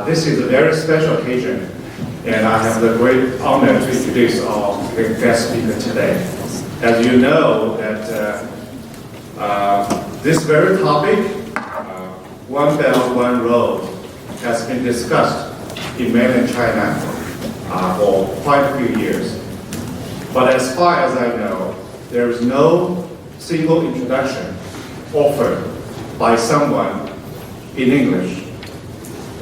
This is a very special occasion, and I have the great honor to introduce our guest speaker today. As you know, that this very topic, One Belt, One Road, has been discussed in mainland China for quite a few years. But as far as I know, there is no single introduction offered by someone in English.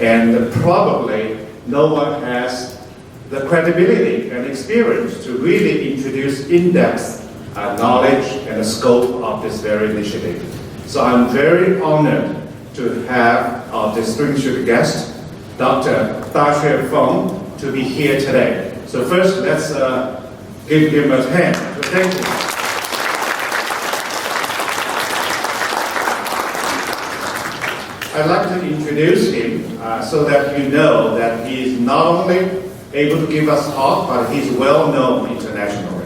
And probably no one has the credibility and experience to really introduce in-depth knowledge and the scope of this very initiative. So I'm very honored to have our distinguished guest, Dr. Daxue Feng, to be here today. So first, let's give him a hand. So thank you. I'd like to introduce him so that you know that he is not only able to give us talk, but he's well known internationally.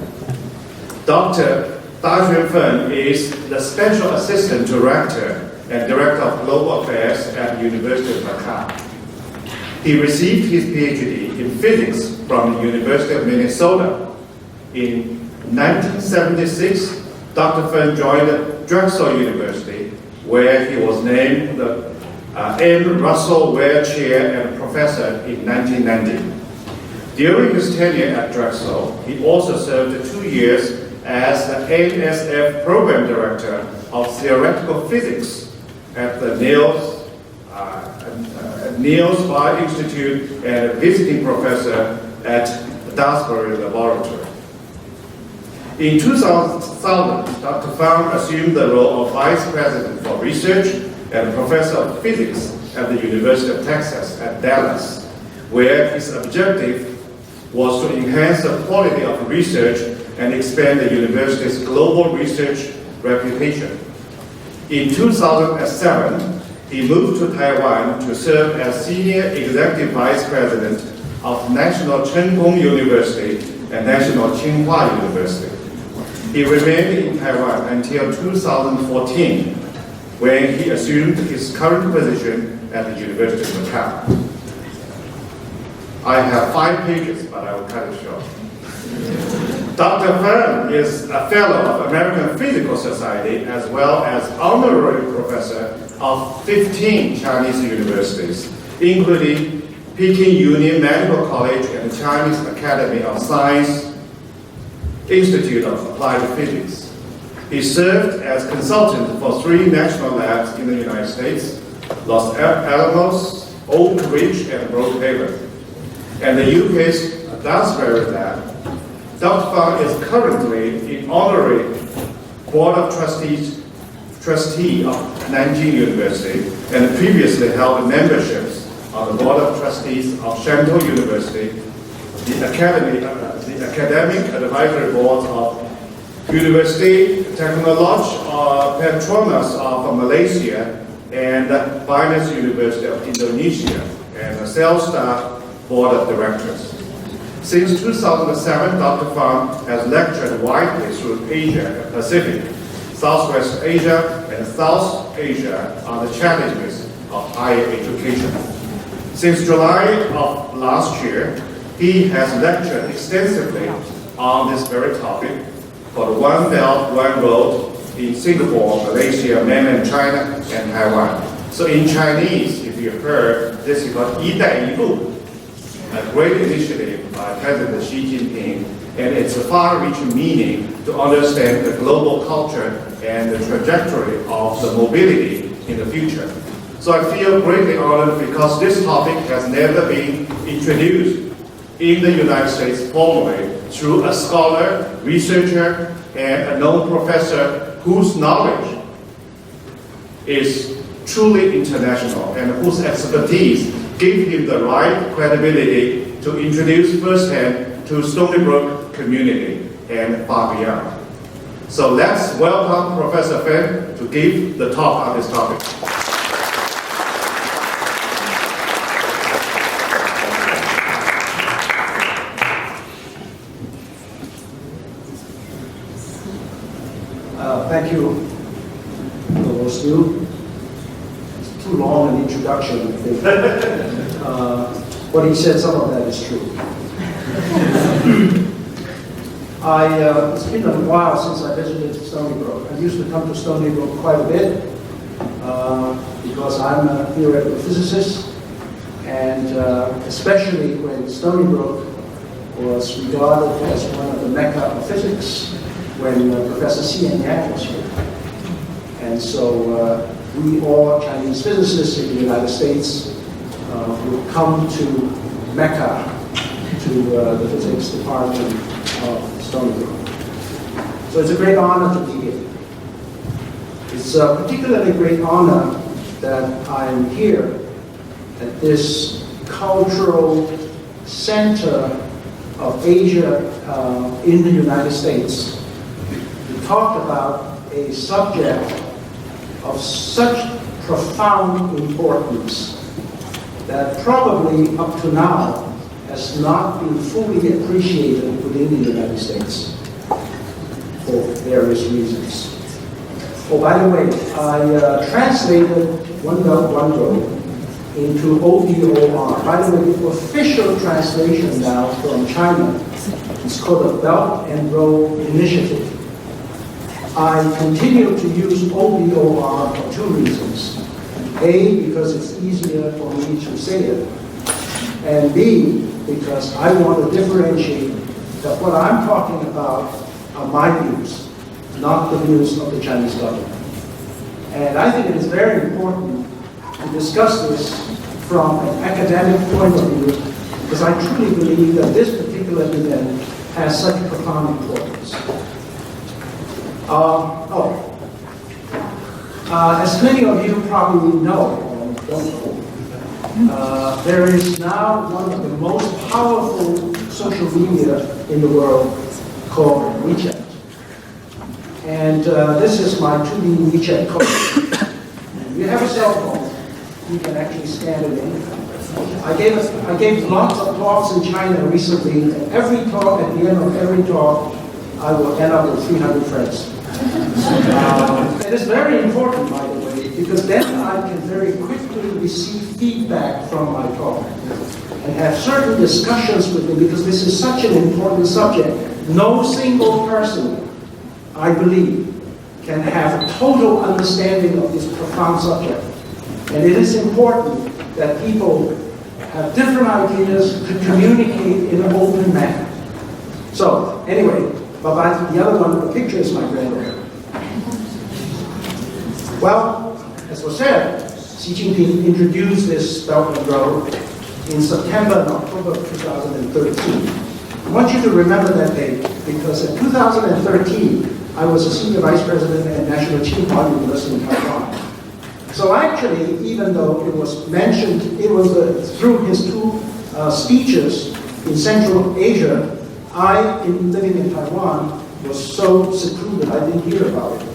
Dr. Daxue Feng is the Special Assistant Director and Director of Global Affairs at the University of Macau. He received his PhD in physics from the University of Minnesota. In 1976, Dr. Feng joined Drexel University, where he was named the M. Russell Ware Chair and Professor in 1990. During his tenure at Drexel, he also served 2 years as the NSF Program Director of Theoretical Physics at the Niels Bohr Institute and a visiting professor at the Dasbury Laboratory. In 2000, Dr. Feng assumed the role of Vice President for Research and Professor of Physics at the University of Texas at Dallas, where his objective was to enhance the quality of research and expand the university's global research reputation. In 2007, he moved to Taiwan to serve as Senior Executive Vice President of National Cheng Kung University and National Tsinghua University. He remained in Taiwan until 2014, when he assumed his current position at the University of Macau. I have 5 pages, but I will cut it short. Dr. Feng is a fellow of American Physical Society, as well as honorary professor of 15 Chinese universities, including Peking Union Medical College and the Chinese Academy of Science Institute of Applied Physics. He served as consultant for 3 national labs in the United States, Los Alamos, Oak Ridge, and Brookhaven, and the UK's Dasbury lab. Dr. Feng is currently an honorary Board of Trustee of Nanjing University, and previously held memberships on the Board of Trustees of Shantou University, the Academic Advisory Boards of University Technology Petronas of Malaysia, and Finance University of Indonesia, and the CELSTA Board of Directors. Since 2007, Dr. Feng has lectured widely through Asia and Pacific, Southwest Asia, and South Asia on the challenges of higher education. Since July of last year, he has lectured extensively on this very topic for the One Belt, One Road in Singapore, Malaysia, mainland China, and Taiwan. So in Chinese, if you heard, this is called 一带一路, a great initiative by President Xi Jinping, and it's a far-reaching meaning to understand the global culture and the trajectory of the mobility in the future. So I feel greatly honored because this topic has never been introduced in the United States formally through a scholar, researcher, and a known professor whose knowledge is truly international and whose expertise gave him the right credibility to introduce firsthand to Stony Brook community and far beyond. So let's welcome Professor Feng to give the talk on this topic. Thank you, those two. too long an introduction, I think. What he said, some of that is true. It's been a while since I visited Stony Brook. I used to come to Stony Brook quite a bit because I'm a theoretical physicist, and especially when Stony Brook was regarded as one of the mecca of physics when Professor C.N. Yang was here. And so we all Chinese physicists in the United States would come to Mecca, to the physics department of Stony Brook. So it's a great honor to be here. It's a particularly great honor that I'm here at this cultural center of Asia in the United States to talk about a subject of such profound importance that probably up to now has not been fully appreciated within the United States for various reasons. Oh, by the way, I translated One Belt, One Road into OBOR. By the way, the official translation now from China is called the Belt and Road Initiative. I continue to use OBOR for two reasons. A, because it's easier for me to say it, and B, because I want to differentiate that what I'm talking about are my views, not the views of the Chinese government. And I think it is very important to discuss this from an academic point of view, because I truly believe that this particular event has such profound importance. As many of you probably know, or don't know, there is now one of the most powerful social media in the world called WeChat. And this is my 2D WeChat code. You have a cell phone, you can actually scan it in. I gave lots of talks in China recently, and every talk, at the end of every talk, I will end up with 300 friends. It is very important, by the way, because then I can very quickly receive feedback from my talk and have certain discussions with them, because this is such an important subject. No single person, I believe, can have a total understanding of this profound subject. And it is important that people have different ideas to communicate in an open manner. So, anyway, the other one, the picture is my granddaughter. Well, as was said, Xi Jinping introduced this Belt and Road in September and October of 2013. I want you to remember that date, because in 2013, I was a senior vice president at National Tsinghua University in Taiwan. So actually, even though it was mentioned, it was through his two speeches in Central Asia, living in Taiwan, was so secluded I didn't hear about it.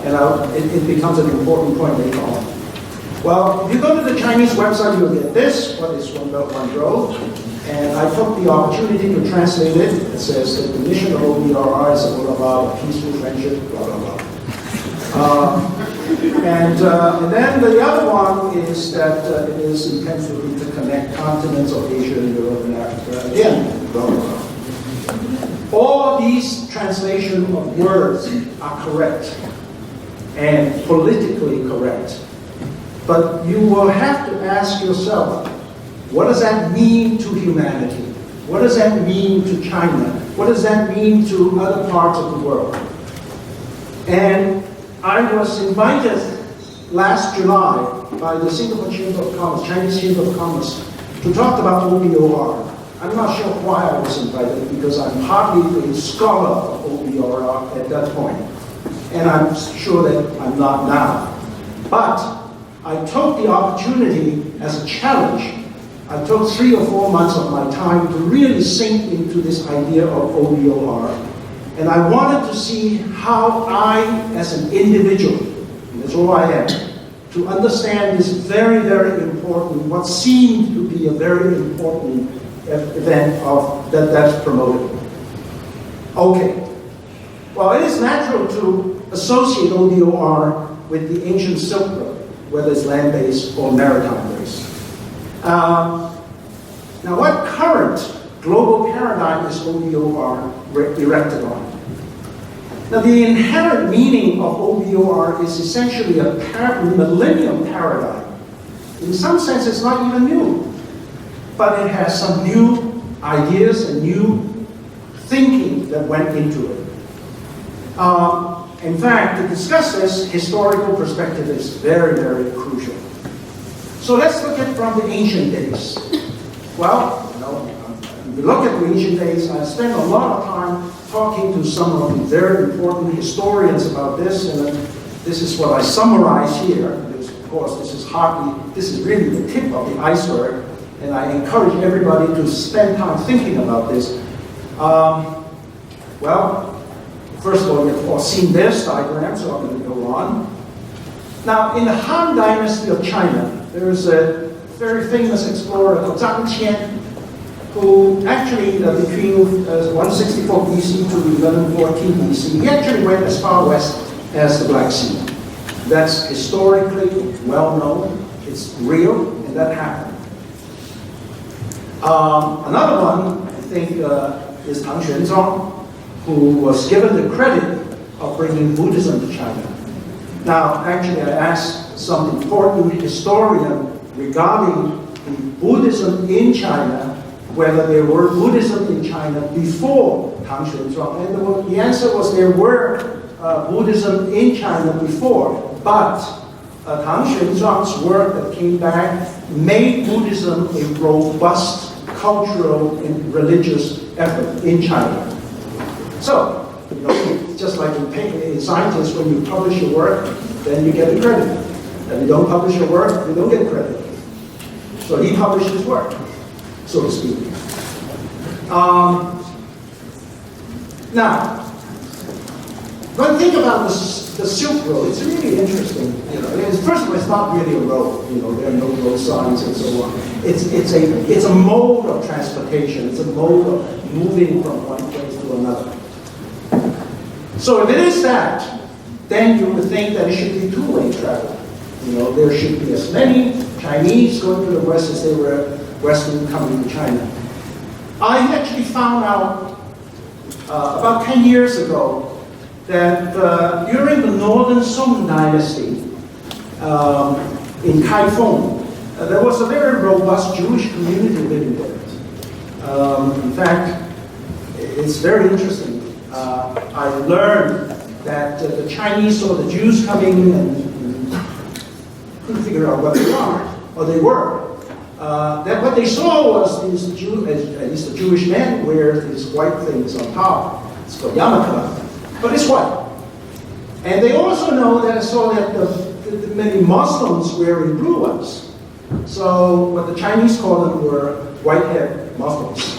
And it becomes an important point later on. Well, if you go to the Chinese website, you'll get this, what is One Belt, One Road. And I took the opportunity to translate it. It says that the mission of OBRI is all about peaceful friendship, blah, blah, blah. And then the other one is that it is intended to connect continents of Asia, Europe, and Africa. Again, blah, blah, blah. All these translation of words are correct and politically correct. But you will have to ask yourself, what does that mean to humanity? What does that mean to China? What does that mean to other parts of the world? And I was invited last July by the Singapore Chamber of Commerce, Chinese Chamber of Commerce, to talk about OBOR. I'm not sure why I was invited, because I'm hardly a scholar of OBOR at that point. And I'm sure that I'm not now. But I took the opportunity as a challenge. I took 3 or 4 months of my time to really sink into this idea of OBOR. And I wanted to see how I, as an individual, and that's all I am, to understand this very, very important, what seemed to be a very important event that's promoted. Okay. Well, it is natural to associate OBOR with the ancient Silk Road. whether it's land-based or maritime-based. Now, what current global paradigm is OBOR erected on? Now, the inherent meaning of OBOR is essentially a millennium paradigm. In some sense, it's not even new, but it has some new ideas and new thinking that went into it. In fact, to discuss this, historical perspective is very, very crucial. So let's look at it from the ancient days. Well, we look at the ancient days. I spent a lot of time talking to some of the very important historians about this, and this is what I summarize here. Because, of course, this is really the tip of the iceberg, and I encourage everybody to spend time thinking about this. Well, first of all, you've all seen this diagram, so I'm going to go on. Now, in the Han Dynasty of China, there is a very famous explorer called Zhang Qian, who actually, between 164 BC to 1114 BC, he actually went as far west as the Black Sea. That's historically well known, it's real, and that happened. Another one, I think, is Tang Xuanzang, who was given the credit of bringing Buddhism to China. Now, actually, I asked some important historian regarding the Buddhism in China, whether there were Buddhism in China before Tang Xuanzang. And the answer was there were Buddhism in China before, but Tang Xuanzang's work that came back made Buddhism a robust cultural and religious effort in China. So, just like in scientists, when you publish your work, then you get the credit. If you don't publish your work, you don't get credit. So he published his work, so to speak. Now, when you think about the Silk Road, it's really interesting. First of all, it's not really a road. There are no road signs and so on. It's a mode of transportation. It's a mode of moving from one place to another. So if it is that, then you would think that it should be two-way travel. There should be as many Chinese going to the West as there were Western coming to China. I actually found out about 10 years ago that during the Northern Song Dynasty in Kaifeng, there was a very robust Jewish community living there. In fact, it's very interesting. I learned that the Chinese saw the Jews coming and couldn't figure out what they are, or they were. That what they saw was at least the Jewish men wear these white things on top. It's called yarmulke, but it's white. And they also know that I saw that the many Muslims wearing blue ones. So what the Chinese call them were white-haired Muslims.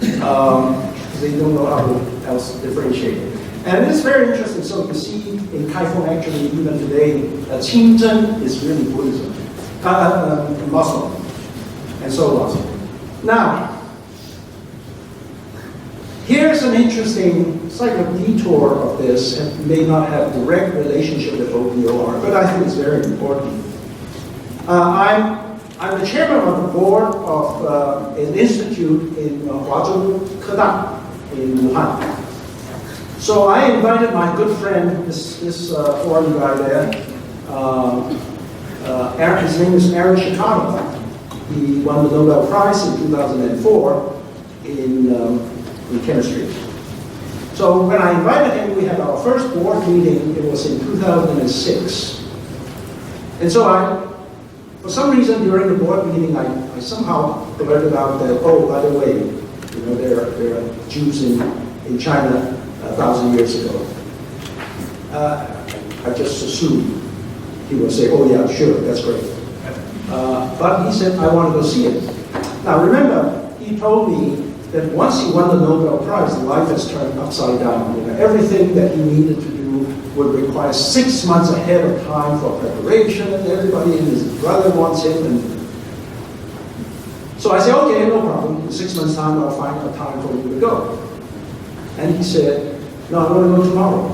They don't know how else to differentiate it. And it's very interesting. So you see in Kaifeng, actually, even today, Qingzhen is really Buddhism, Muslim, and so on. Now, here's an interesting, it's like a detour of this, and may not have direct relationship with OBOR, but I think it's very important. I'm the chairman of the board of an institute in Huazhong Kedang in Wuhan. So I invited my good friend, this foreign guy there, his name is Aaron Shikano. He won the Nobel Prize in 2004 in chemistry. So when I invited him, we had our first board meeting. It was in 2006. And so for some reason during the board meeting, I somehow blurted out that, oh, by the way, there are Jews in China 1,000 years ago. I just assumed he would say, oh yeah, sure, that's great. But he said, I want to go see it. Now remember, he told me that once he won the Nobel Prize, life has turned upside down. Everything that he needed to do would require 6 months ahead of time for preparation, and everybody and his brother wants him. And so I said, okay, no problem. In 6 months' time, I'll find a time for you to go. And he said, no, I want to go tomorrow.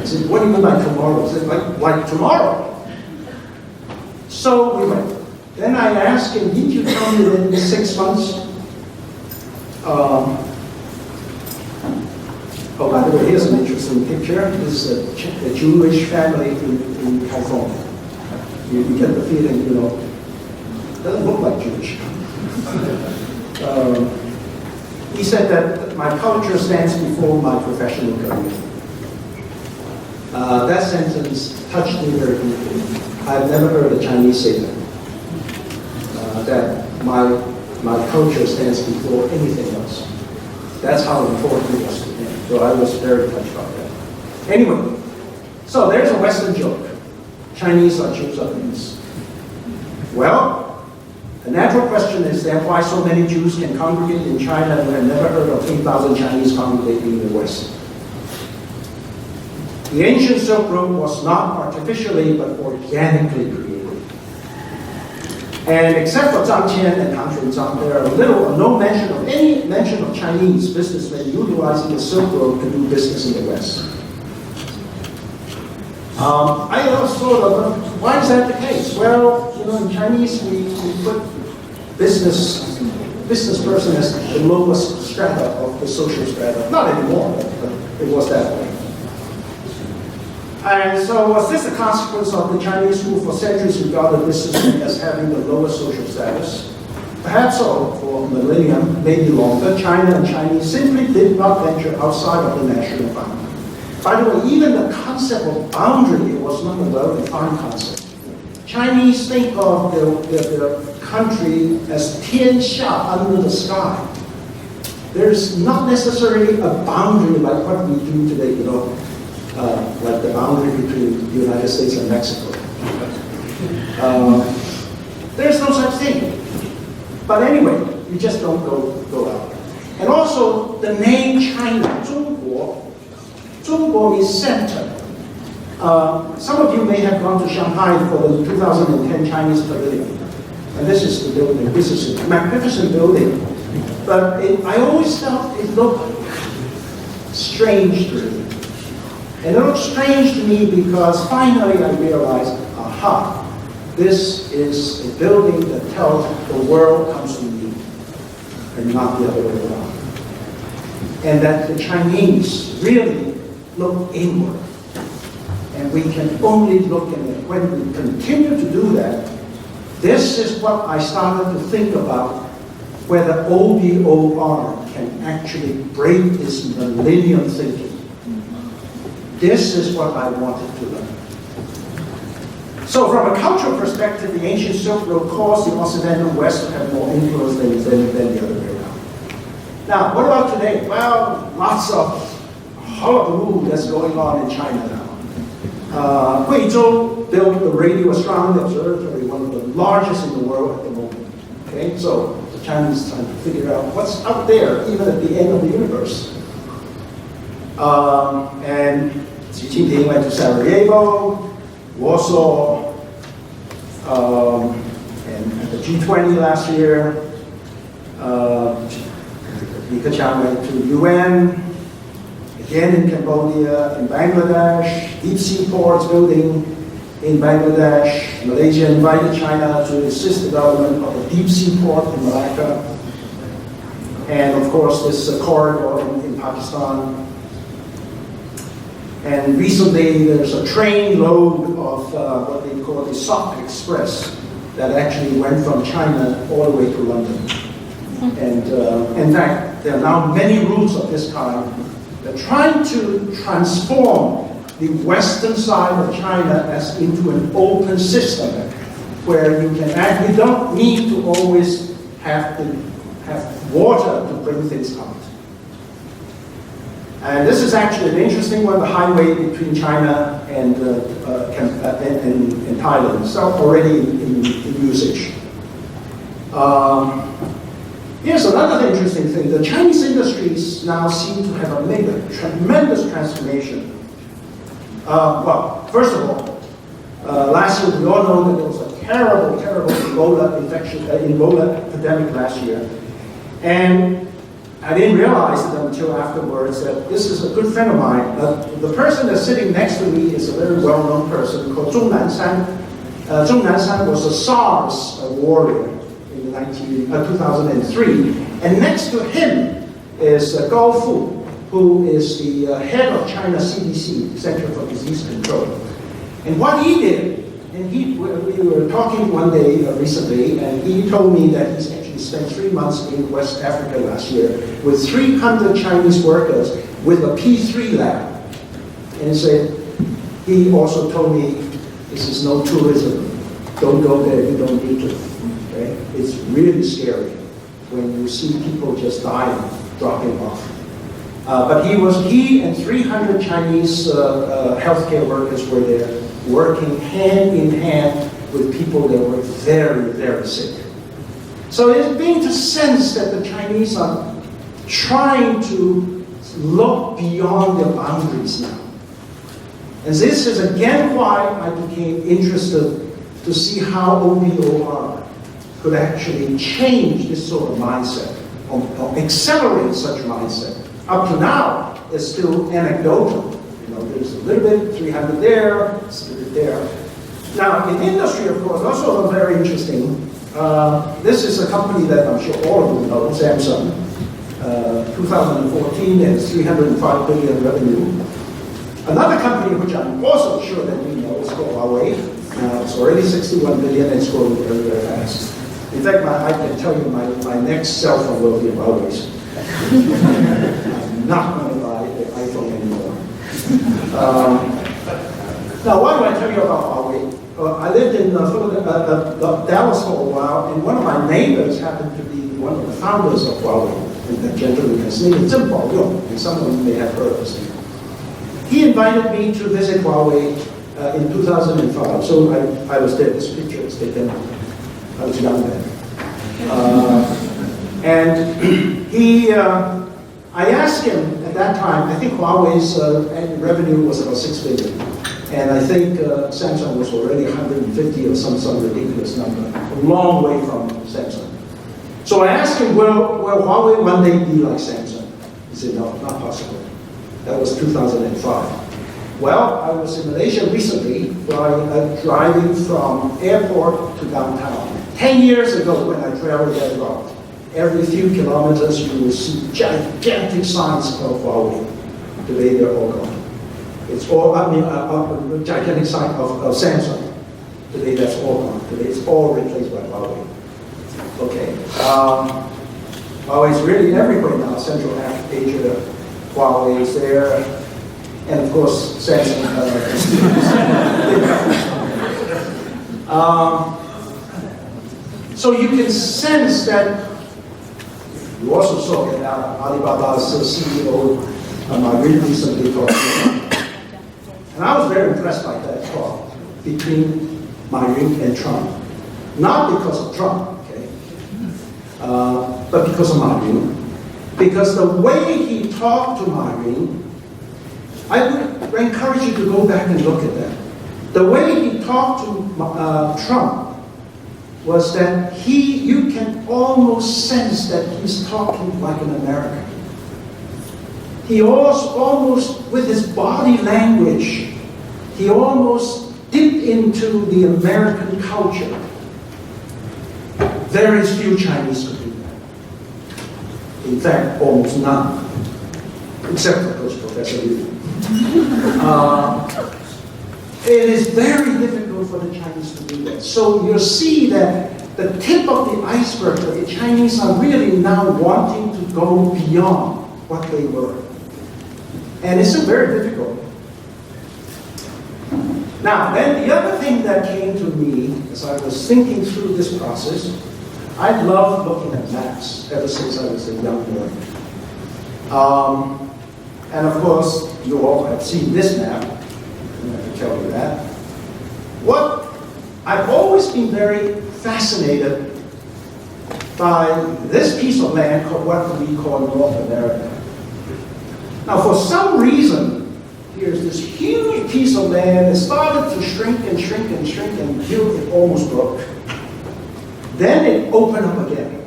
I said, what do you mean by tomorrow? He said, like tomorrow. So we went. Then I asked him, did you tell me that in 6 months? Oh, by the way, here's an interesting picture. This is a Jewish family in Kaifeng. You get the feeling, you know, it doesn't look like Jewish. He said that my culture stands before my professional career. That sentence touched me very deeply. I've never heard a Chinese say that. That my culture stands before anything else. That's how important it was to him. So I was very touched by that. Anyway, so there's a Western joke. Chinese are Jews of the East. Well, the natural question is then why so many Jews can congregate in China and I've never heard of 8,000 Chinese congregating in the West. The ancient Silk Road was not artificially but organically created. And except for Zhang Qian and Han Xuanzang, there are little or no mention of any mention of Chinese businessmen utilizing the Silk Road to do business in the West. I also, why is that the case? Well, you know, in Chinese we put business person as the lowest strata of the social strata. Not anymore, but it was that way. And so was this a consequence of the Chinese who for centuries regarded businessmen as having the lowest social status? Perhaps so, for a millennium, maybe longer, China and Chinese simply did not venture outside of the national boundary. By the way, even the concept of boundary was not a well-defined concept. Chinese think of their country as tianxia, under the sky. There's not necessarily a boundary like what we do today, you know, like the boundary between the United States and Mexico. There's no such thing. But anyway, you just don't go out. And also, the name China, 中国, 中国means center. Some of you may have gone to Shanghai for the 2010 Chinese Pavilion. And this is the building. This is a magnificent building. But I always felt it looked strange to me. And it looked strange to me because finally I realized, aha, this is a building that tells the world comes to me and not the other way around. And that the Chinese really look inward. And we can only look in it. When we continue to do that, this is what I started to think about, whether OBOR can actually break this millennium thinking. This is what I wanted to learn. So from a cultural perspective, the ancient Silk Road caused the Occidental West to have more influence than the other way around. Now, what about today? Well, lots of hullabaloo that's going on in China now. Guizhou built the Radio Astronomy Observatory, one of the largest in the world at the moment. Okay, so the Chinese trying to figure out what's out there, even at the end of the universe. And Xi Jinping went to Sarajevo, Warsaw, and at the G20 last year. Li Keqiang went to UN, again in Cambodia, in Bangladesh, deep sea ports building in Bangladesh. Malaysia invited China to assist the development of a deep sea port in Malacca. And of course this corridor in Pakistan. And recently there's a train load of what they call the Sock Express that actually went from China all the way to London. And in fact, there are now many routes of this kind. They're trying to transform the western side of China as into an open system where you can act. You don't need to always have water to bring things out. And this is actually an interesting one, the highway between China and Thailand. It's already in usage. Here's another interesting thing. The Chinese industries now seem to have made a tremendous transformation. Well, first of all, last year we all know that there was a terrible, terrible Ebola epidemic last year. And I didn't realize it until afterwards that this is a good friend of mine. The person that's sitting next to me is a very well-known person called Zhong Nanshan. Zhong Nanshan was a SARS warrior in 2003. And next to him is Gao Fu, who is the head of China CDC, Center for Disease Control. And what he did, and we were talking one day recently, and he told me that he's actually spent 3 months in West Africa last year with 300 Chinese workers with a P3 lab. And he also told me, this is no tourism. Don't go there, you don't need to. Okay? It's really scary when you see people just dying, dropping off. But he and 300 Chinese healthcare workers were there, working hand in hand with people that were very, very sick. So it's being to sense that the Chinese are trying to look beyond their boundaries now. And this is again why I became interested to see how OBOR could actually change this sort of mindset, or accelerate such mindset. Up to now, it's still anecdotal. You know, there's a little bit, 300 there, it's a little bit there. Now, in industry, of course, also very interesting. This is a company that I'm sure all of you know, Samsung. 2014, it has 305 billion revenue. Another company which I'm also sure that we know is called Huawei. It's already 61 billion and it's growing very, very fast. In fact, I can tell you my next cell phone will be Huawei's. I'm not going to buy the iPhone anymore. Now, why do I tell you about Huawei? I lived in Dallas for a while, and one of my neighbors happened to be one of the founders of Huawei. And that gentleman, his name is Zheng Baoyong, and some of you may have heard of his name. He invited me to visit Huawei in 2005. So I was there. This picture was taken. I was young then. I asked him at that time, I think Huawei's revenue was about 6 billion. And I think Samsung was already 150 or some ridiculous number. A long way from Samsung. So I asked him, will Huawei one day be like Samsung? He said, no, not possible. That was 2005. Well, I was in Malaysia recently, driving from airport to downtown. 10 years ago, when I traveled that route, every few kilometers you will see gigantic signs of Huawei. Today they're all gone. It's all, a gigantic sign of Samsung. Today that's all gone. Today it's all replaced by Huawei. Okay. Huawei is really everywhere now. Central Asia, Huawei is there, and of course Samsung. So you can sense that. You also saw that Alibaba's CEO, I really recently talked to him, and I was very impressed by that talk between Ma Yun and Trump. Not because of Trump, okay, but because of Ma Yun. Because the way he talked to Ma Yun, I would encourage you to go back and look at that. The way he talked to Trump was that you can almost sense that he's talking like an American. He almost, with his body language, he almost dipped into the American culture. Very few Chinese could do that. In fact, almost none, except for course Professor Liu. It is very difficult for the Chinese to do that. So you see that the tip of the iceberg, that the Chinese are really now wanting to go beyond what they were. And it's very difficult. Now, then the other thing that came to me as I was thinking through this process, I love looking at maps ever since I was a young boy. And of course, you all have seen this map. I have to tell you that. I've always been very fascinated by this piece of land called what we call North America. Now, for some reason, here's this huge piece of land that started to shrink and shrink and shrink until it almost broke. Then it opened up again.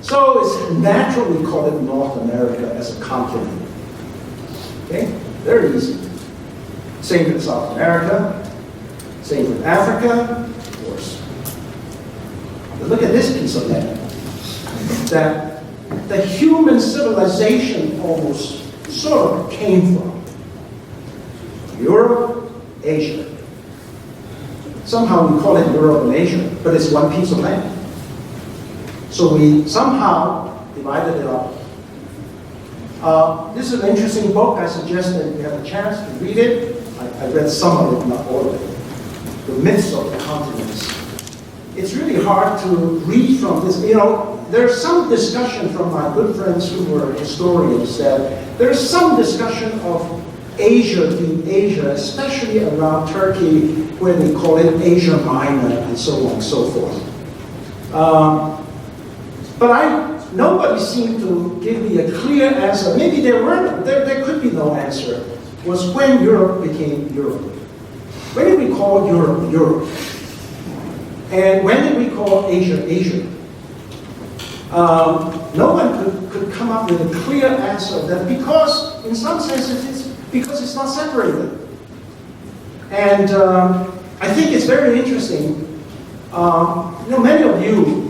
So it's naturally called North America as a continent. Okay? Very easy. Same with South America, Same with Africa, of course. But look at this piece of land. That the human civilization almost sort of came from. Europe, Asia. Somehow we call it Europe and Asia, but it's one piece of land. So we somehow divided it up. This is an interesting book. I suggest that you have a chance to read it. I read some of it, not all of it. The Myths of the Continents. It's really hard to read from this. You know, there's some discussion from my good friends who were historians that there's some discussion of Asia being Asia, especially around Turkey, where they call it Asia Minor and so on and so forth. But nobody seemed to give me a clear answer. Maybe there could be no answer. Was when Europe became Europe. When did we call Europe Europe? And when did we call Asia Asia? No one could come up with a clear answer that because, in some sense, because it's not separated. And I think it's very interesting. Many of you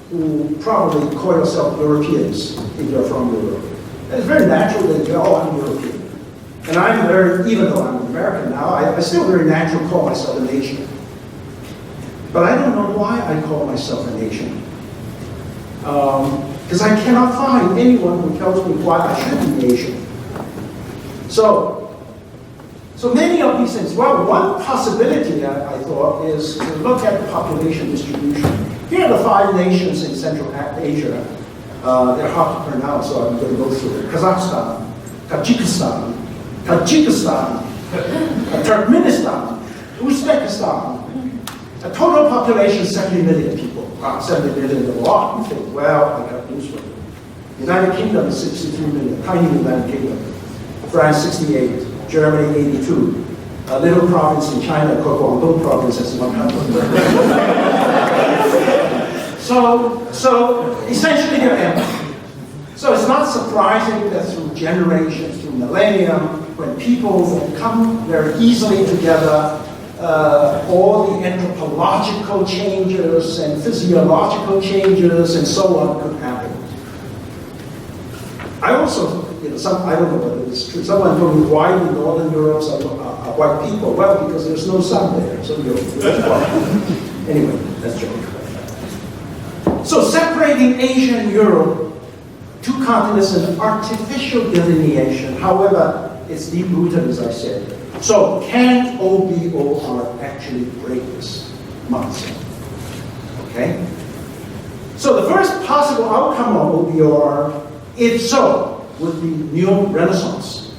who probably call yourself Europeans if you're from Europe, it's very natural that you're all European. And I'm very, even though I'm an American now, I still very natural call myself an Asian. But I don't know why I call myself an Asian. Because I cannot find anyone who tells me why I should be Asian. So many of these things. Well, one possibility I thought is to look at the population distribution. Here are the 5 nations in Central Asia. They're hard to pronounce, so I'm going to go through it. Kazakhstan, Tajikistan, Turkmenistan, Uzbekistan. A total population of 70 million people. Wow, 70 million is a lot. You think, well, I got news for you. United Kingdom is 63 million, tiny United Kingdom. France 68, Germany 82. A little province in China called Guangdong province has 100. So essentially they're empty. So it's not surprising that through generations, through millennium, when people come very easily together, all the anthropological changes and physiological changes and so on could happen. I also, I don't know whether it's true. Someone told me why the Northern Europeans are white people. Well, because there's no sun there, so you're white. Anyway, that's joke. So separating Asia and Europe, 2 continents, an artificial delineation. However, it's deep-rooted, as I said. So can OBOR actually break this mindset? Okay? So the first possible outcome of OBOR, if so, would be new renaissance.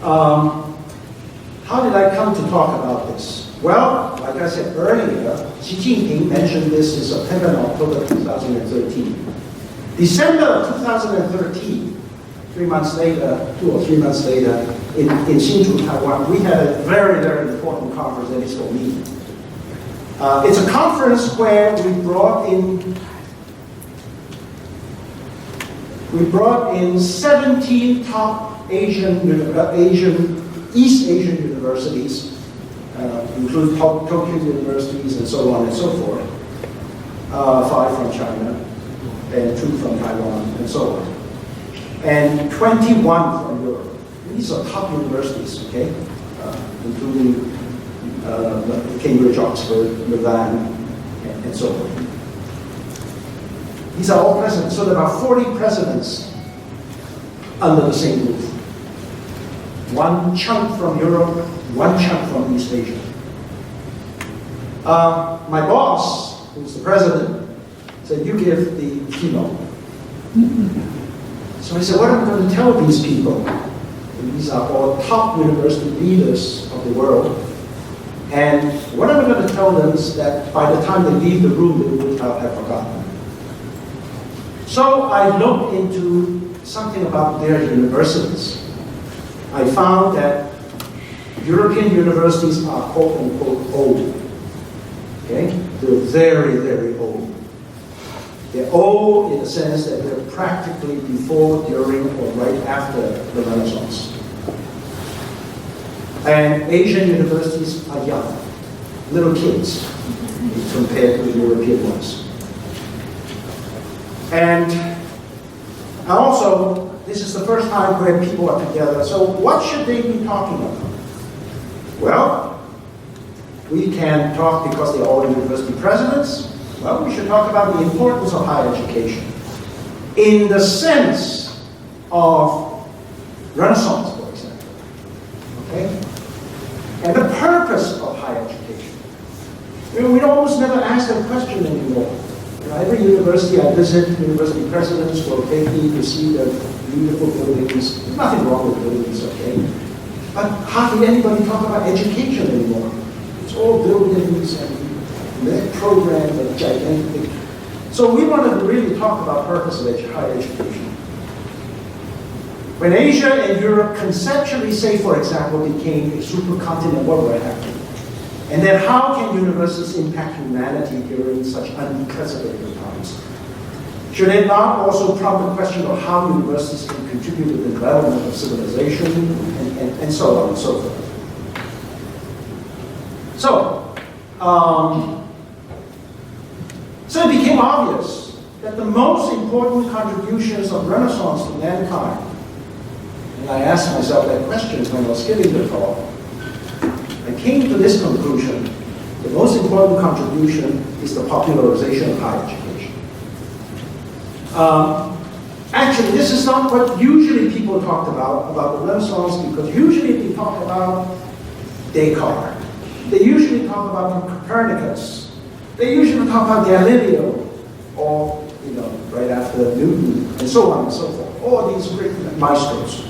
How did I come to talk about this? Well, like I said earlier, Xi Jinping mentioned this in September and October 2013. December of 2013, 3 months later, 2 or 3 months later, in Hsinchu, Taiwan, we had a very, very important conference that is called ME. It's a conference where we brought in 17 top East Asian universities, including Tokyo universities and so on and so forth. 5 from China, and 2 from Taiwan, and so on. And 21 from Europe. These are top universities, okay? Including Cambridge, Oxford, Milan, and so on. These are all presidents. So there are 40 presidents under the same roof. 1 chunk from Europe, 1 chunk from East Asia. My boss, who's the president, said, you give the keynote. So I said, what am I going to tell these people? And these are all top university leaders of the world. And what am I going to tell them is that by the time they leave the room, they will have forgotten. So I looked into something about their universities. I found that European universities are quote unquote old. Okay? They're very, very old. They're old in the sense that they're practically before, during, or right after the Renaissance. And Asian universities are young. little kids compared with European ones. And also, this is the first time where people are together, so what should they be talking about? Well, we can talk because they're all university presidents. Well, we should talk about the importance of higher education in the sense of Renaissance, for example. Okay? And the purpose of higher education. We almost never ask that question anymore. Every university I visit, university presidents will take me to see the beautiful buildings. There's nothing wrong with buildings, okay? But hardly anybody talk about education anymore. It's all buildings and programs and gigantic. So we want to really talk about purpose of higher education. When Asia and Europe conceptually, say for example, became a supercontinent, what would happen? And then how can universities impact humanity during such unprecedented times? Should it not also prompt the question of how universities can contribute to the development of civilization and so on and so forth? So it became obvious that the most important contributions of Renaissance to mankind, and I asked myself that question when I was giving the talk, I came to this conclusion: the most important contribution is the popularization of higher education. Actually, this is not what usually people talk about the Renaissance, because usually they talk about Descartes. They usually talk about Copernicus. They usually talk about Galileo, or, right after Newton, and so on and so forth. All these great maestros.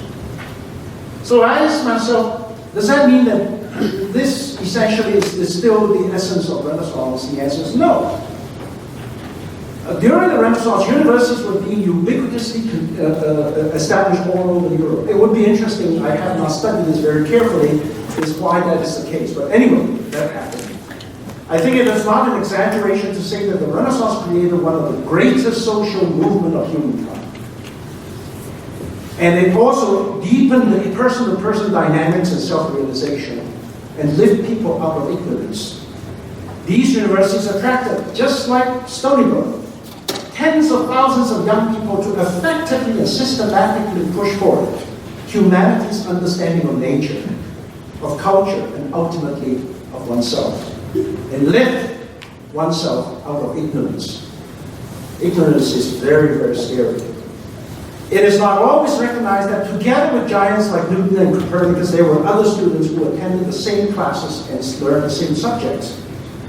So I asked myself, does that mean that this essentially is still the essence of Renaissance? The answer is no. During the Renaissance, universities were being ubiquitously established all over Europe. It would be interesting, I have not studied this very carefully, is why that is the case. But anyway, that happened. I think it is not an exaggeration to say that the Renaissance created one of the greatest social movements of humankind. And it also deepened the person-to-person dynamics and self-realization and lift people out of ignorance. These universities attracted, just like Stony Brook, tens of thousands of young people to effectively and systematically push forward humanity's understanding of nature, of culture, and ultimately of oneself, and lift oneself out of ignorance. Ignorance is very, very scary. It is not always recognized that together with giants like Newton and Copernicus, there were other students who attended the same classes and learned the same subjects.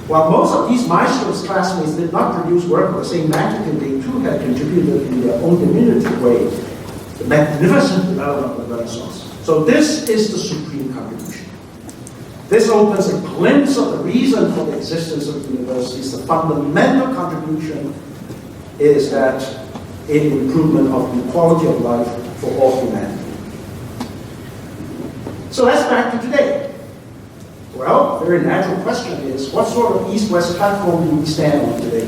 While most of these maestros' classmates did not produce work of the same magnitude, they too had contributed in their own diminutive way to the magnificent development of the Renaissance. So this is the supreme contribution. This opens a glimpse of the reason for the existence of universities. The fundamental contribution is that an improvement of the quality of life for all humanity. So that's back to today. Well, a very natural question is, what sort of East-West platform do we stand on today?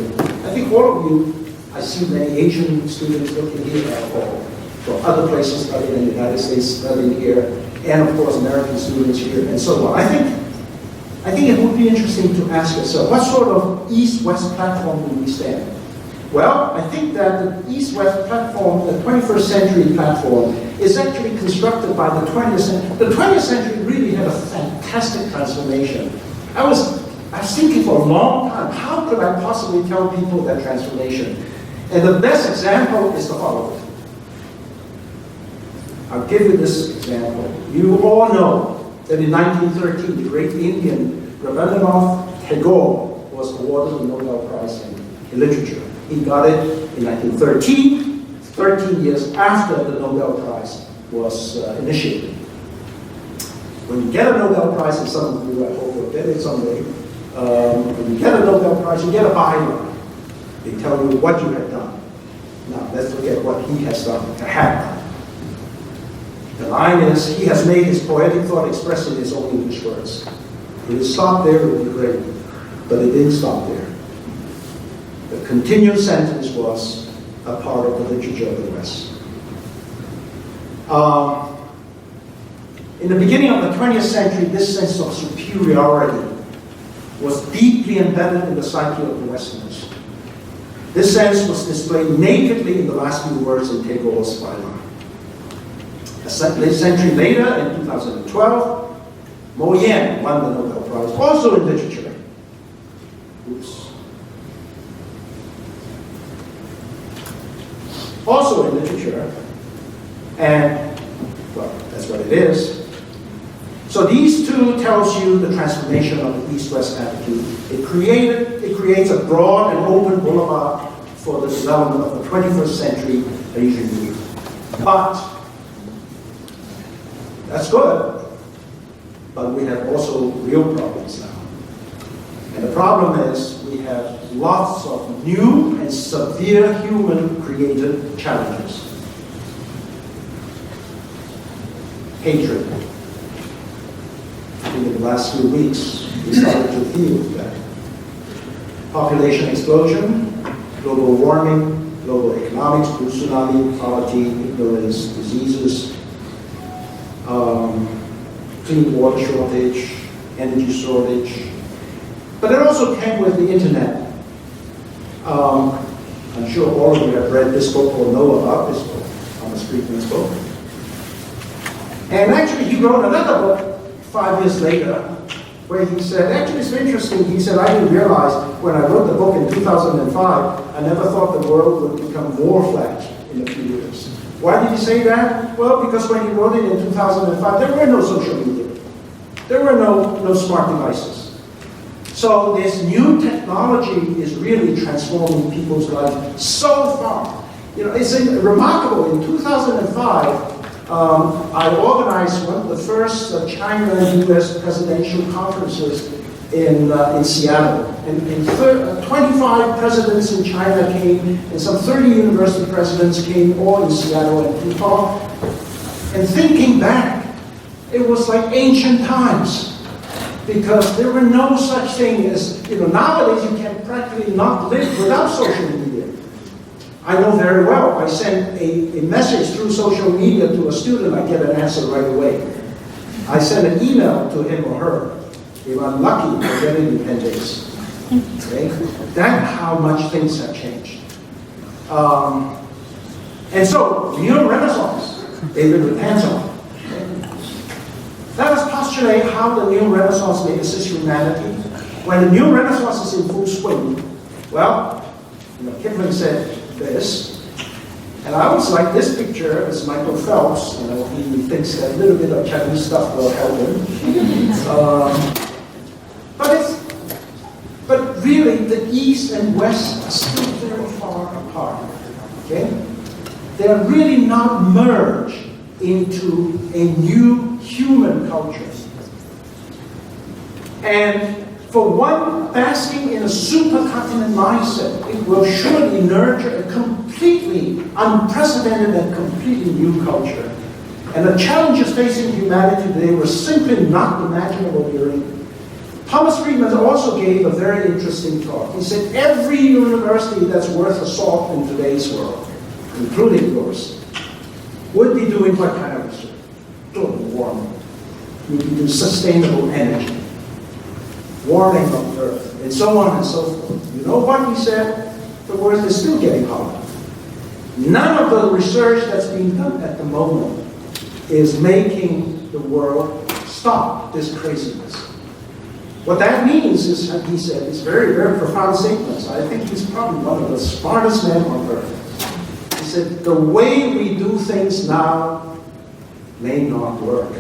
I think all of you, I see many Asian students looking here, or from other places other than the United States studying here, and of course American students here, and so on. I think it would be interesting to ask yourself, what sort of East-West platform do we stand? Well, I think that the East-West platform, the 21st century platform, is actually constructed by the 20th century. The 20th century really had a fantastic transformation. I was thinking for a long time, how could I possibly tell people that transformation? And the best example is the following. I'll give you this example. You all know that in 1913, the great Indian Rabindranath Tagore was awarded the Nobel Prize in Literature. He got it in 1913, 13 years after the Nobel Prize was initiated. When you get a Nobel Prize, and some of you I hope will get it someday, when you get a Nobel Prize, you get a byline. They tell you what you have done. Now, let's look at what he has done, had done. The line is, he has made his poetic thought expressed in his own English words. If it stopped there, it would be great, but it didn't stop there. The continued sentence was a part of the literature of the West. In the beginning of the 20th century, this sense of superiority was deeply embedded in the psyche of the Westerners. This sense was displayed nakedly in the last few words in Tagore's byline. A century later, in 2012, Mo Yan won the Nobel Prize, also in literature. Oops. Also in literature, and, well, that's what it is. So these two tells you the transformation of the East-West attitude. It creates a broad and open boulevard for the development of the 21st century Asian youth. But, that's good, but we have also real problems now. And the problem is we have lots of new and severe human-created challenges. Hatred. I think in the last few weeks, we started to feel that. Population explosion, global warming, global economics, tsunami, poverty, ignorance, diseases, clean water shortage, energy shortage. But it also came with the internet. I'm sure all of you have read this book or know about this book, Thomas Friedman's book. And actually he wrote another book 5 years later where he said, actually it's interesting, he said, I didn't realize when I wrote the book in 2005, I never thought the world would become more flat in a few years. Why did he say that? Well, because when he wrote it in 2005, there were no social media. There were no smart devices. So this new technology is really transforming people's lives so far. You know, it's remarkable. In 2005, I organized one of the first China and US presidential conferences in Seattle. And 25 presidents in China came, and some 30 university presidents came, all in Seattle, and we talked. And thinking back, it was like ancient times. Because there were no such thing as, nowadays you can practically not live without social media. I know very well, I send a message through social media to a student, I get an answer right away. I send an email to him or her. If I'm lucky, I get it in 10 days. Okay? That's how much things have changed. And so, New Renaissance, David Ratanson. Let us postulate how the New Renaissance may assist humanity. When the New Renaissance is in full swing, well, Kipling said this, and I always like this picture. It's Michael Phelps. He thinks that a little bit of Chinese stuff will help him. But really, the East and West are still very far apart. Okay, they are really not merged into a new human culture. And for one basking in a supercontinent mindset, it will surely nurture a completely unprecedented and completely new culture. And the challenges facing humanity today were simply not imaginable during. Thomas Friedman also gave a very interesting talk. He said every university that's worth a salt in today's world, including yours, would be doing what kind of research? Global warming. Would be doing sustainable energy. Warming of the earth, and so on and so forth. You know what he said? The world is still getting hotter. None of the research that's being done at the moment is making the world stop this craziness. What that means is, he said, is very, very profound statements. I think he's probably one of the smartest men on earth. He said, the way we do things now may not work.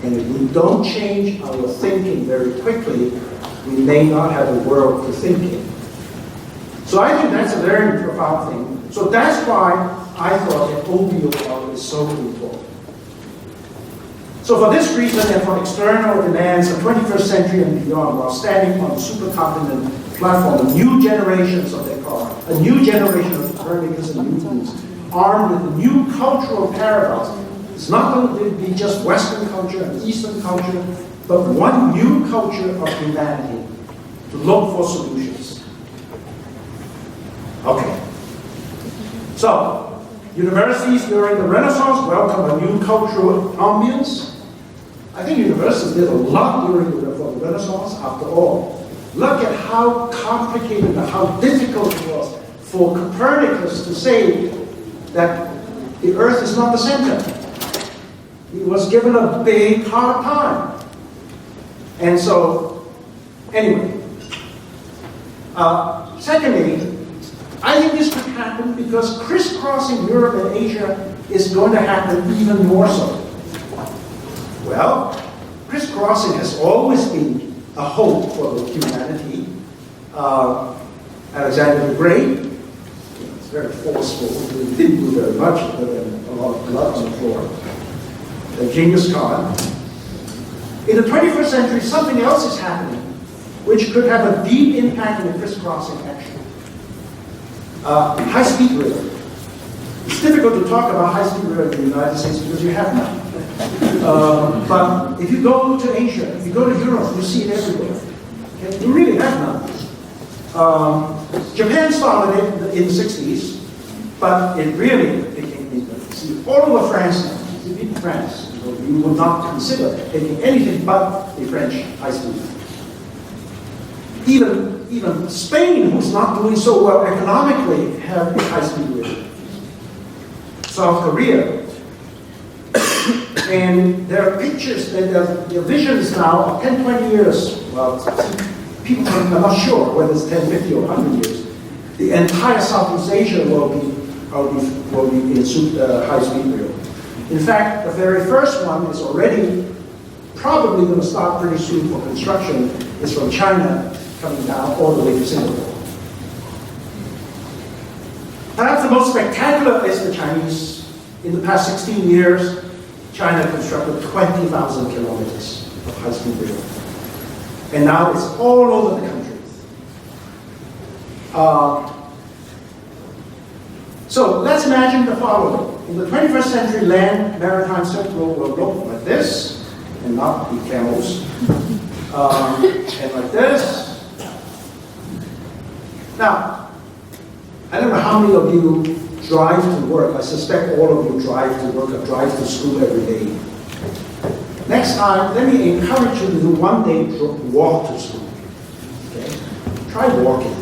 And if we don't change our thinking very quickly, we may not have a world to think in. So I think that's a very profound thing. So that's why I thought that OBOR is so important. So for this reason and for external demands of 21st century and beyond, while standing on the supercontinent platform, a new generation, so they call it, a new generation of Copernicus and Newtons, armed with a new cultural paradox. It's not going to be just Western culture and Eastern culture, but one new culture of humanity to look for solutions. Okay. So, universities during the Renaissance welcome a new cultural ambience. I think universities did a lot during the Renaissance. After all, look at how complicated and how difficult it was for Copernicus to say that the Earth is not the center. He was given a big hard time. And so, anyway. Secondly, I think this could happen because crisscrossing Europe and Asia is going to happen even more so. Well, crisscrossing has always been a hope for humanity. Alexander the Great, it's very forceful, he didn't do very much, but then a lot of blood on the floor. Genghis Khan. In the 21st century, something else is happening, which could have a deep impact in the crisscrossing action. High-speed rail. It's difficult to talk about high-speed rail in the United States because you have none. But if you go to Asia, if you go to Europe, you see it everywhere. Okay? You really have none. Japan started it in the 60s, but it really became see all over France now. In France, you would not consider taking anything but the French high-speed. Even Spain, who's not doing so well economically, have a high-speed rail. South Korea. And there are pictures, there are visions now of 10, 20 years. Well, people are not sure whether it's 10, 50, or 100 years. The entire Southeast Asia will be in high-speed rail. In fact, the very first one is already probably going to start pretty soon for construction. It's from China coming down all the way to Singapore. Perhaps the most spectacular is the Chinese. In the past 16 years, China constructed 20,000 kilometers of high-speed rail. And now it's all over the country. So let's imagine the following. In the 21st century, land maritime Silk Road will look like this, and not the camels. And like this. Now, I don't know how many of you drive to work. I suspect all of you drive to work or drive to school every day. Next time, let me encourage you to do one day walk to school. Okay? Try walking.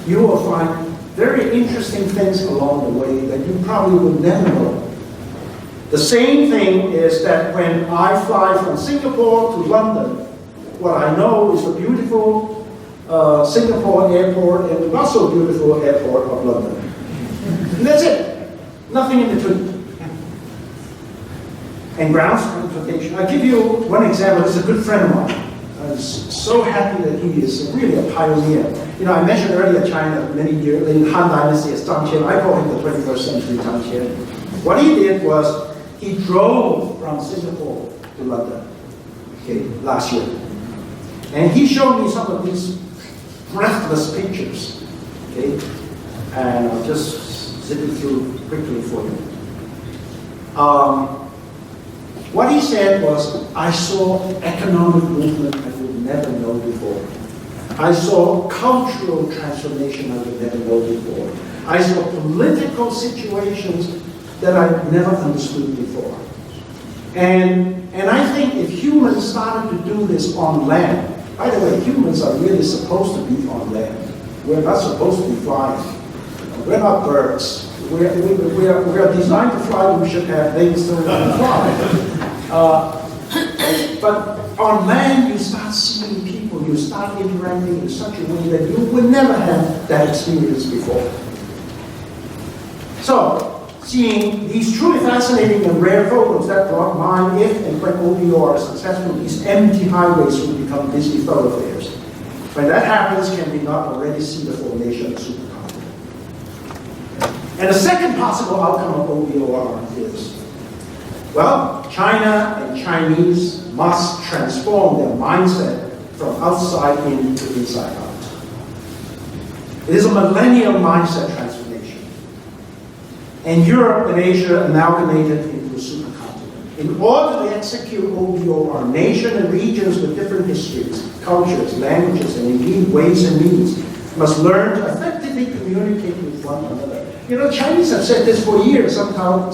You will find very interesting things along the way that you probably would never know. The same thing is that when I fly from Singapore to London, what I know is the beautiful Singapore airport and the not so beautiful airport of London. And that's it. Nothing in between. And ground transportation. I'll give you one example. This is a good friend of mine. I'm so happy that he is really a pioneer. You know, I mentioned earlier China many years, in Han Dynasty as Zhang Qian. I call him the 21st century Zhang Qian. What he did was he drove from Singapore to London, okay, last year. And he showed me some of these breathless pictures, okay? And I'll just zip it through quickly for you. What he said was, I saw economic movement I would never know before. I saw cultural transformation I would never know before. I saw political situations that I never understood before. And I think if humans started to do this on land, by the way, humans are really supposed to be on land. We're not supposed to be flying. We're not birds. We are designed to fly, we should have legs to fly. But on land, you start seeing people, you start interacting in such a way that you would never have that experience before. So, seeing these truly fascinating and rare photos that brought mind if and when OBO are successful, these empty highways will become busy thoroughfares. When that happens, can we not already see the formation of supercontinent? And the second possible outcome of OBOR is, well, China and Chinese must transform their mindset from outside in to inside out. It is a millennium mindset transformation. And Europe and Asia amalgamated into a supercontinent. In order to execute OBOR, nation and regions with different histories, cultures, languages, and indeed ways and means must learn to effectively communicate with one another. You know, Chinese have said this for years. Somehow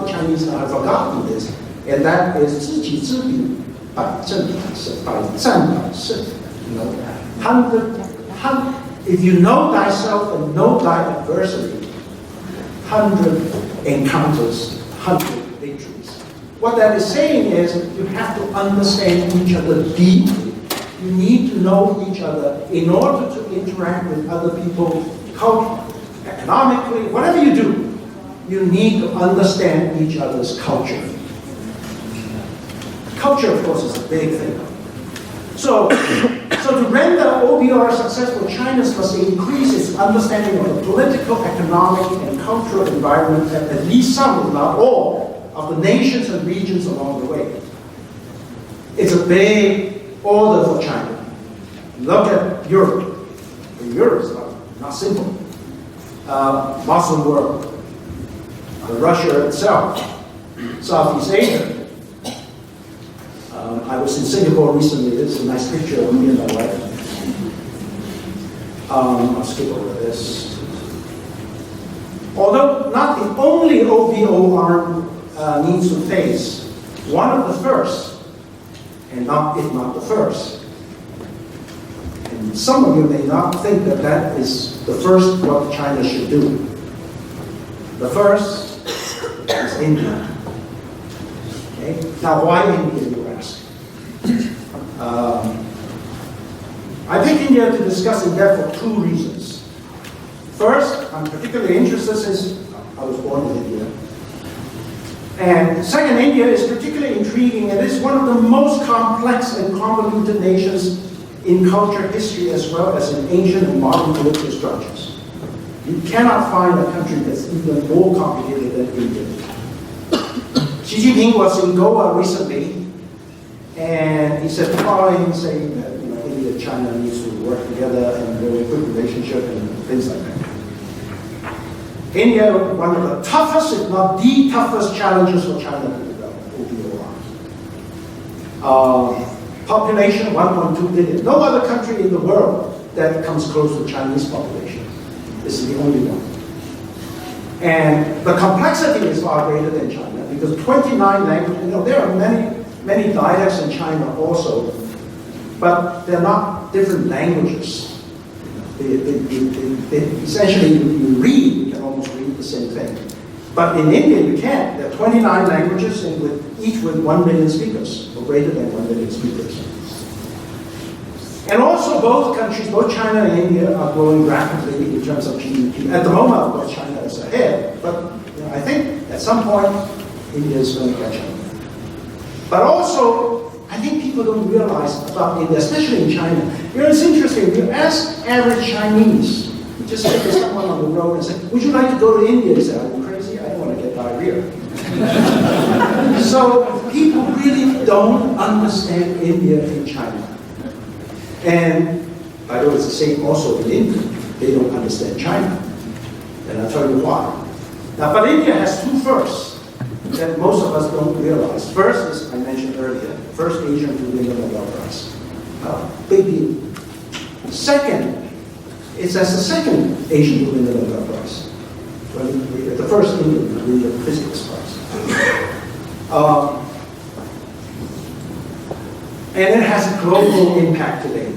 the Chinese have forgotten this, and that is 知己知彼，百战百胜。You know, if you know thyself and know thy adversary, 100 encounters, 100 victories. What that is saying is you have to understand each other deeply. You need to know each other in order to interact with other people, culturally, economically, whatever you do. You need to understand each other's culture. Culture, of course, is a big thing. So to render OBR successful, China must increase its understanding of the political, economic, and cultural environment at least some, if not all, of the nations and regions along the way. It's a big order for China. Look at Europe. Europe is not simple. Muslim world, Russia itself, Southeast Asia. I was in Singapore recently. This is a nice picture of me and my wife. I'll skip over this. Although not the only OBOR needs to face, one of the first, and if not the first. And some of you may not think that that is the first what China should do. The first is India. Okay? Now, why India, you ask? I picked India to discuss in depth for two reasons. First, I'm particularly interested since I was born in India. And second, India is particularly intriguing. It is one of the most complex and convoluted nations in culture, history, as well as in ancient and modern political structures. You cannot find a country that's even more complicated than India. Xi Jinping was in Goa recently, and he said the following, saying that India and China needs to work together and build a good relationship and things like that. India, one of the toughest, if not the toughest challenges for China to develop, OBOR. Population, 1.2 billion. No other country in the world that comes close to Chinese population. This is the only one. And the complexity is far greater than China because 29 languages, there are many dialects in China also, but they're not different languages. Essentially, you read, you can almost read the same thing. But in India, you can't. There are 29 languages, and each with 1 million speakers, or greater than 1 million speakers. And also, both countries, both China and India, are growing rapidly in terms of GDP. At the moment, of course, China is ahead, but I think at some point, India is going to catch up. But also, I think people don't realize about India, especially in China. It's interesting. If you ask average Chinese, you just say to someone on the road and say, "Would you like to go to India?" They say, "Are you crazy? I don't want to get diarrhea." So people really don't understand India and China. And by the way, it's the same also in India. They don't understand China. And I'll tell you why. Now, but India has two firsts that most of us don't realize. First is, I mentioned earlier, first Asian to win the Nobel Prize. Big deal. Second, it's as the second Asian to win the Nobel Prize. Well, the first Indian to win the physics prize. And it has a global impact today.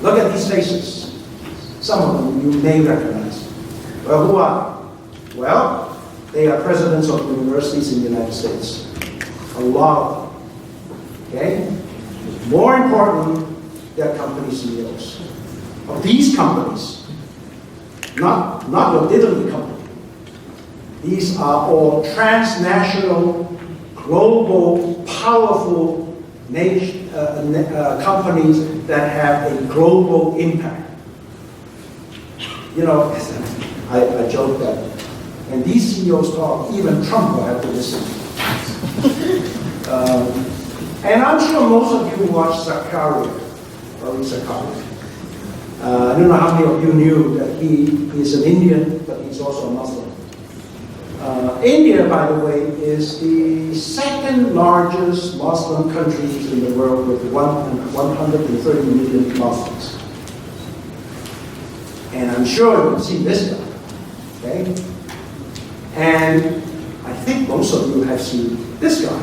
Look at these faces. Some of them you may recognize. Well, who are they? Well, they are presidents of universities in the United States. A lot of them. Okay? More important, they're company CEOs. Of these companies, not your diddly company. These are all transnational, global, powerful companies that have a global impact. I joke that when these CEOs talk, even Trump will have to listen. And I'm sure most of you watch Zakaria, Ravi Zakaria. I don't know how many of you knew that he is an Indian, but he's also a Muslim. India, by the way, is the second largest Muslim country in the world with 130 million Muslims. And I'm sure you've seen this guy, okay? And I think most of you have seen this guy.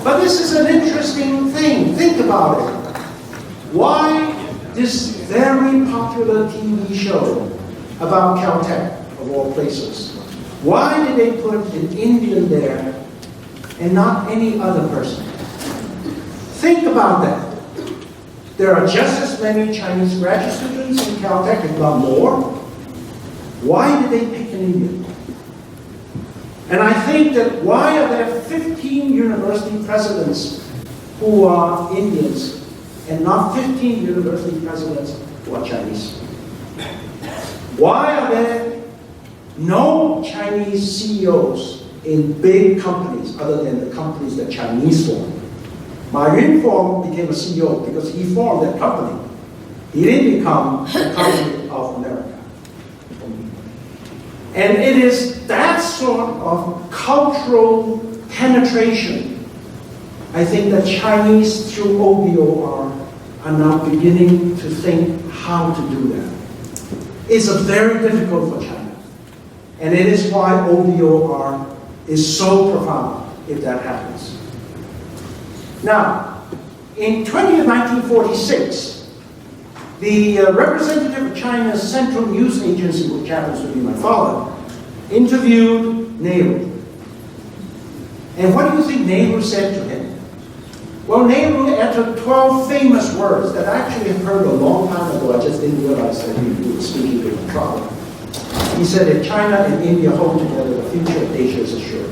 But this is an interesting thing. Think about it. Why this very popular TV show about Caltech, of all places, why did they put an Indian there and not any other person? Think about that. There are just as many Chinese graduate students in Caltech, if not more. Why did they pick an Indian? And I think that why are there 15 university presidents who are Indians and not 15 university presidents who are Chinese? Why are there no Chinese CEOs in big companies other than the companies that Chinese formed? Ma Yun became a CEO because he formed that company. He didn't become a company of America. And it is that sort of cultural penetration, I think, that Chinese through OBOR are now beginning to think how to do that. It's very difficult for China. And it is why OBOR is so profound if that happens. Now, in 1946, the representative of China's Central News Agency, which happens to be my father, interviewed Nehru. And what do you think Nehru said to him? Well, Nehru uttered 12 famous words that I actually have heard a long time ago. I just didn't realize that he was speaking to my father. He said, if China and India hold together, the future of Asia is assured.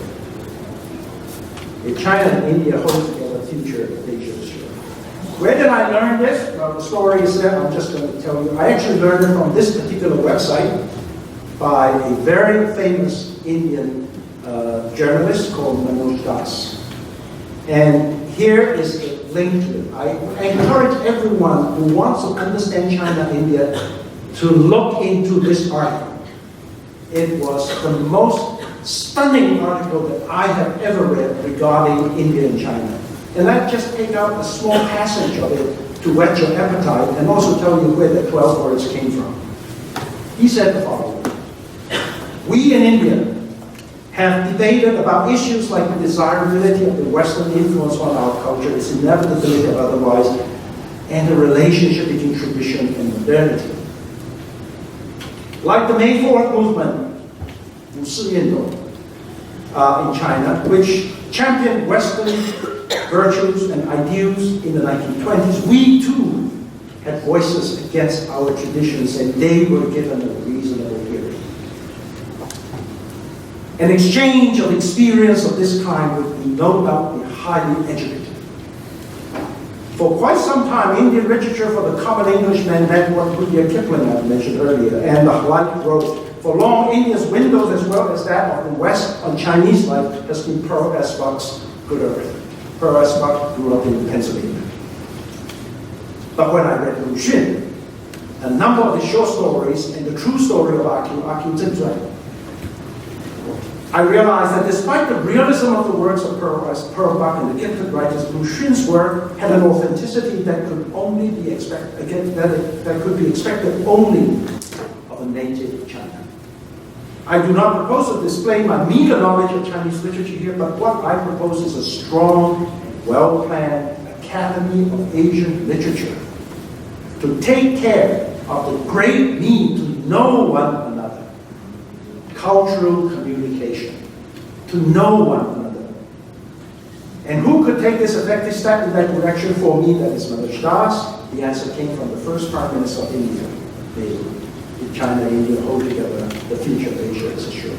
If China and India hold together, the future of Asia is assured. Where did I learn this? Well, the story is there. I'm just going to tell you. I actually learned it from this particular website by a very famous Indian journalist called Manoj Das. And here is a link to it. I encourage everyone who wants to understand China and India to look into this article. It was the most stunning article that I have ever read regarding India and China. And I just pick out a small passage of it to whet your appetite and also tell you where the 12 words came from. He said the following: we in India have debated about issues like the desirability of the Western influence on our culture, its inevitability or otherwise, and the relationship between tradition and modernity. Like the May 4th movement, 五四运动, in China, which championed Western virtues and ideals in the 1920s, we too had voices against our traditions, and they were given a reasonable hearing. An exchange of experience of this kind would be no doubt be highly educative. For quite some time, Indian literature for the common Englishman network, Rudyard Kipling I mentioned earlier, and the Hawaiian wrote, for long, India's windows as well as that of the West on Chinese life has been Pearl S. Buck's Good Earth. Pearl S. Buck grew up in Pennsylvania. But when I read Lu Xun, a number of his short stories and the true story of A.Q. Zhen, I realized that despite the realism of the works of Pearl Buck and the gifted writers, Lu Xun's work had an authenticity that could only be expected, that could be expected only of a native China. I do not propose to display my meager knowledge of Chinese literature here, but what I propose is a strong, well-planned Academy of Asian Literature to take care of the great need to know one another. Cultural communication, to know one another. And who could take this effective step in that direction for me? That is Manoj Das. The answer came from the first Prime Minister of India, Nehru. If China and India hold together, the future of Asia is assured.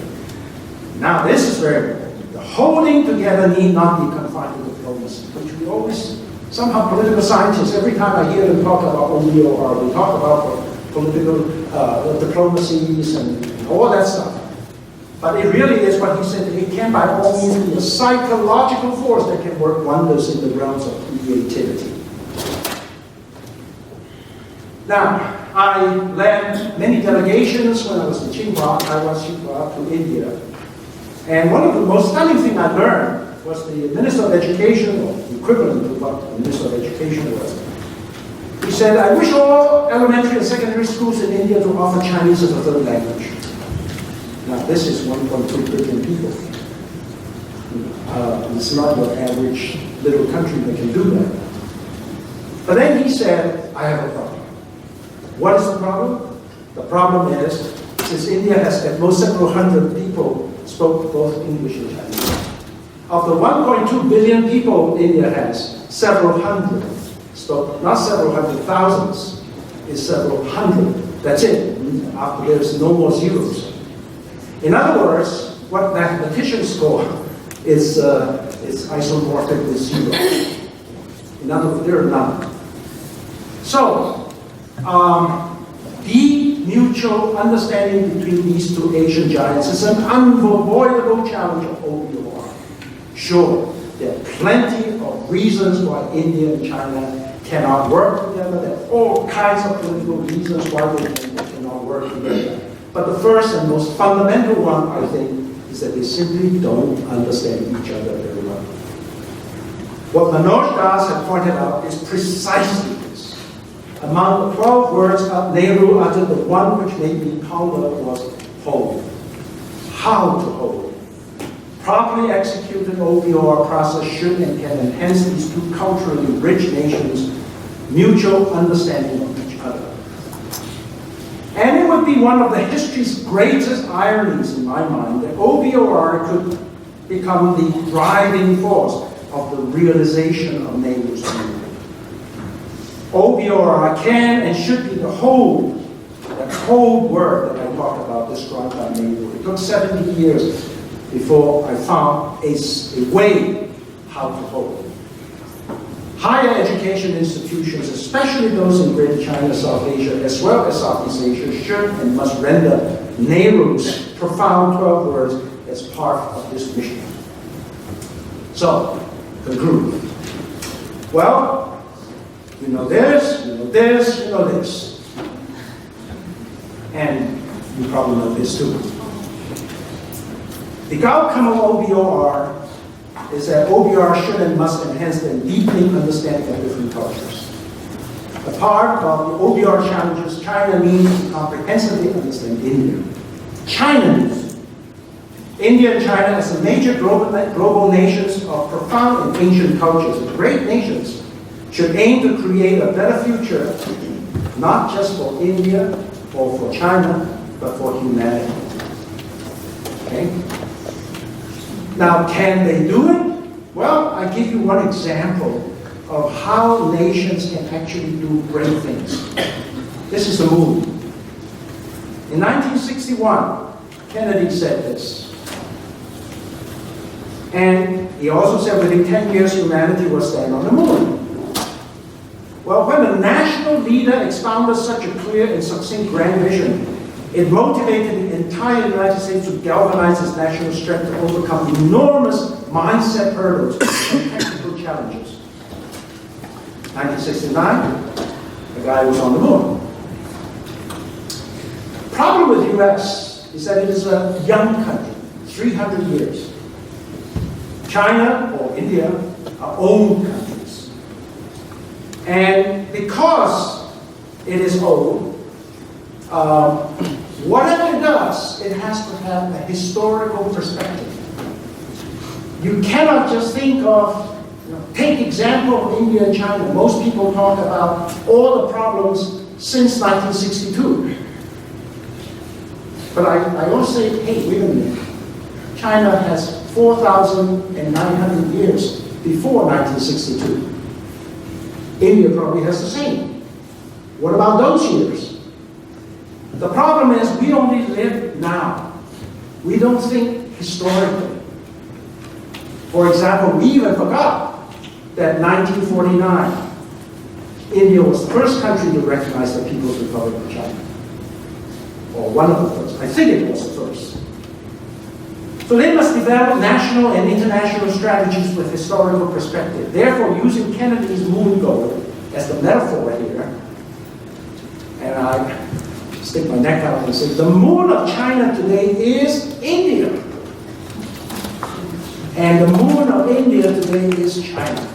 Now this is very important. The holding together need not be confined to diplomacy, which we always, somehow political scientists, every time I hear them talk about OBOR, they talk about political diplomacies and all that stuff. But it really is what he said, it can by all means be a psychological force that can work wonders in the realms of creativity. Now, I led many delegations when I was in Tsinghua, to India. And one of the most stunning things I learned was the Minister of Education, or the equivalent to what the Minister of Education was. He said, I wish all elementary and secondary schools in India to offer Chinese as a third language. Now, this is 1.2 billion people. It's not your average little country that can do that. But then he said, I have a problem. What is the problem? The problem is, since India has at most several hundred people spoke both English and Chinese. Of the 1.2 billion people India has, several hundred spoke, not several hundred thousands, it's several hundred. That's it. After there's no more zeros. In other words, what mathematicians call is isomorphic with zero. In other words, there are none. So, the mutual understanding between these two Asian giants is an unavoidable challenge of OBOR. Sure, there are plenty of reasons why India and China cannot work together. There are all kinds of political reasons why they cannot work together. But the first and most fundamental one, I think, is that they simply don't understand each other very well. What Manoj Das had pointed out is precisely this. Among the 12 words Nehru uttered, the one which made me ponder was hold. How to hold. Properly executed OBOR process should and can enhance these two culturally rich nations' mutual understanding of each other. And it would be one of the history's greatest ironies in my mind that OBOR could become the driving force of the realization of Nehru's dream. OBOR can and should be the hold, that hold word that I talked about described by Nehru. It took 70 years before I found a way how to hold. Higher education institutions, especially those in Greater China, South Asia, as well as Southeast Asia, should and must render Nehru's profound 12 words as part of this mission. So, conclude. Well, you know this, you know this, you know this. And you probably know this too. The outcome of OBOR is that OBOR should and must enhance the deepening understanding of different cultures. A part of the OBOR challenges, China needs to comprehensively understand India. China needs. India and China as a major global nations of profound and ancient cultures, great nations, should aim to create a better future, not just for India or for China, but for humanity. Okay? Now, can they do it? Well, I give you one example of how nations can actually do great things. This is the moon. In 1961, Kennedy said this. And he also said within 10 years, humanity will stand on the moon. Well, when a national leader expounded such a clear and succinct grand vision, it motivated the entire United States to galvanize its national strength to overcome enormous mindset hurdles and technical challenges. 1969, the guy was on the moon. The problem with the US is that it is a young country, 300 years. China or India are old countries. And because it is old, whatever it does, it has to have a historical perspective. You cannot just think of, take example of India and China. Most people talk about all the problems since 1962. But I also say, hey, wait a minute. China has 4,900 years before 1962. India probably has the same. What about those years? The problem is we only live now. We don't think historically. For example, we even forgot that 1949, India was the first country to recognize the People's Republic of China. Or one of the first. I think it was the first. So they must develop national and international strategies with historical perspective. Therefore, using Kennedy's moon goal as the metaphor here, and I stick my neck out and say, the moon of China today is India. And the moon of India today is China.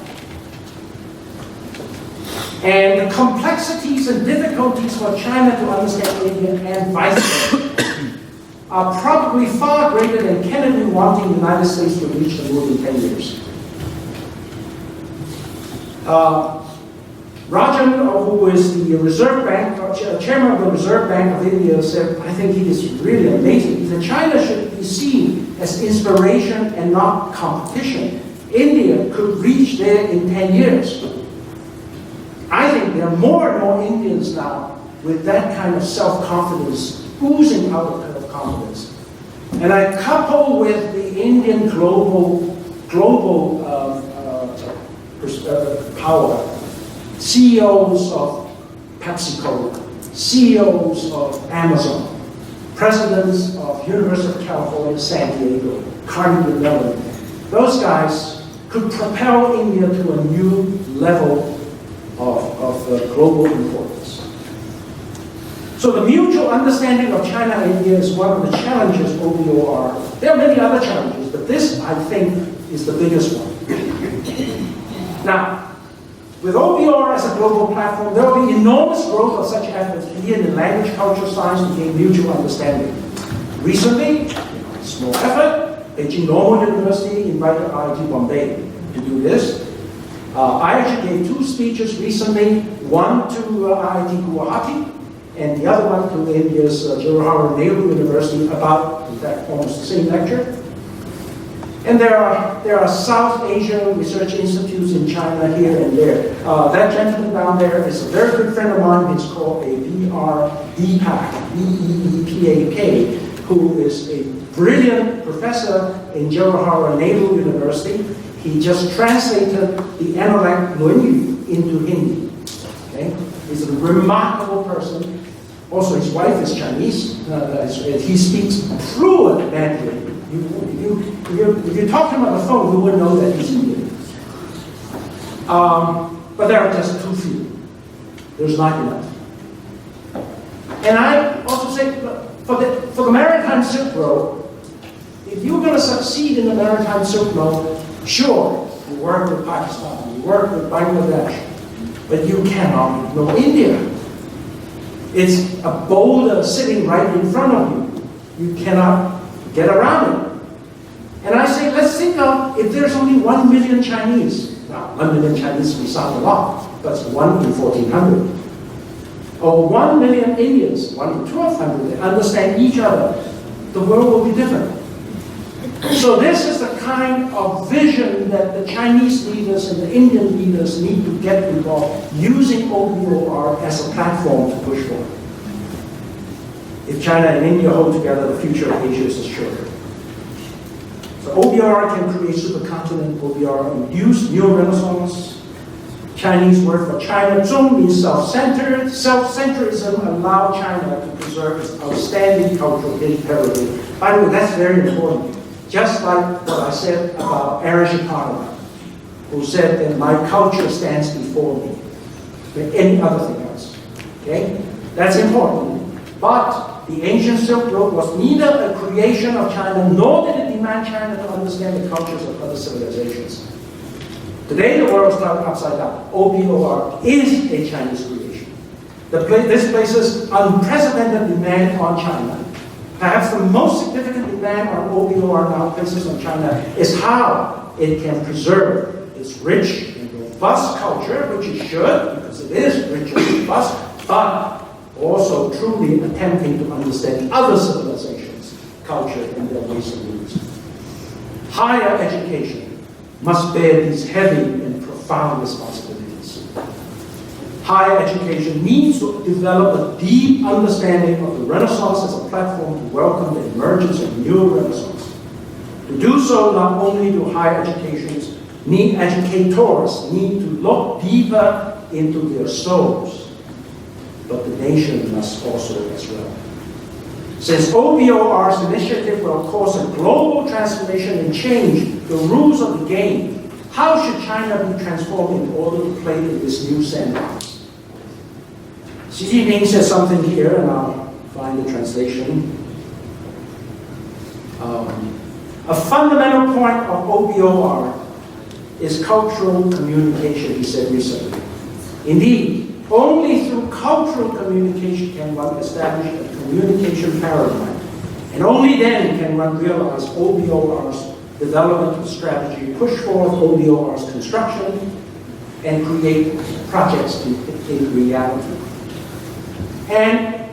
And the complexities and difficulties for China to understand India and vice versa are probably far greater than Kennedy wanting the United States to reach the moon in 10 years. Rajan, who is the Reserve Bank, chairman of the Reserve Bank of India, said, I think he is really amazing. He said, China should be seen as inspiration and not competition. India could reach there in 10 years. I think there are more and more Indians now with that kind of self-confidence, oozing out of confidence. And I couple with the Indian global power, CEOs of PepsiCo, CEOs of Amazon, presidents of University of California, San Diego, Carnegie Mellon. Those guys could propel India to a new level of global importance. So the mutual understanding of China and India is one of the challenges OBOR. There are many other challenges, but this, I think, is the biggest one. Now, with OBOR as a global platform, there will be enormous growth of such efforts here in language, culture, science to gain mutual understanding. Recently, small effort, Beijing Normal University invited IIT Bombay to do this. I actually gave 2 speeches recently, one to IIT Guwahati, and the other one to India's Jawaharlal Nehru University about, in fact, almost the same lecture. And there are South Asian research institutes in China here and there. That gentleman down there is a very good friend of mine. He's called a Deepak, D-E-E-P-A-K, who is a brilliant professor in Jawaharlal Nehru University. He just translated the Analect Luan into Hindi. Okay? He's a remarkable person. Also, his wife is Chinese. He speaks fluent Mandarin. If you talk to him on the phone, you wouldn't know that he's Indian. But there are just too few. There's not enough. And I also say, for the Maritime Silk Road, if you're going to succeed in the Maritime Silk Road, sure, you work with Pakistan, you work with Bangladesh, but you cannot ignore India. It's a boulder sitting right in front of you. You cannot get around it. And I say, let's think of if there's only 1 million Chinese. Now, 1 million Chinese may sound a lot, but it's 1 in 1,400. Or 1 million Indians, 1 in 1,200, they understand each other. The world will be different. So this is the kind of vision that the Chinese leaders and the Indian leaders need to get involved, using OBOR as a platform to push forward. If China and India hold together, the future of Asia is assured. So OBOR can create supercontinent. OBOR induce new renaissance. Chinese word for China, Zhong means self-centered. Self-centerism allows China to preserve its outstanding cultural heritage. By the way, that's very important. Just like what I said about Arishikana, who said that my culture stands before me than any other thing else. Okay? That's important. But the ancient Silk Road was neither a creation of China, nor did it demand China to understand the cultures of other civilizations. Today, the world is turned upside down. OBOR is a Chinese creation. This places unprecedented demand on China. Perhaps the most significant demand on OBOR now places on China is how it can preserve its rich and robust culture, which it should, because it is rich and robust, but also truly attempting to understand other civilizations, culture, and their ways of doing. Higher education must bear these heavy and profound responsibilities. Higher education needs to develop a deep understanding of the Renaissance as a platform to welcome the emergence of new Renaissance. To do so, not only do higher educators need to look deeper into their souls, but the nation must also as well. Since OBOR's initiative will cause a global transformation and change the rules of the game, how should China be transformed in order to play in this new sandbox? Xi Jinping says something here, and I'll find the translation. A fundamental point of OBOR is cultural communication, he said recently. Indeed, only through cultural communication can one establish a communication paradigm And only then can one realize OBOR's development strategy, push forth OBOR's construction, and create projects in reality. And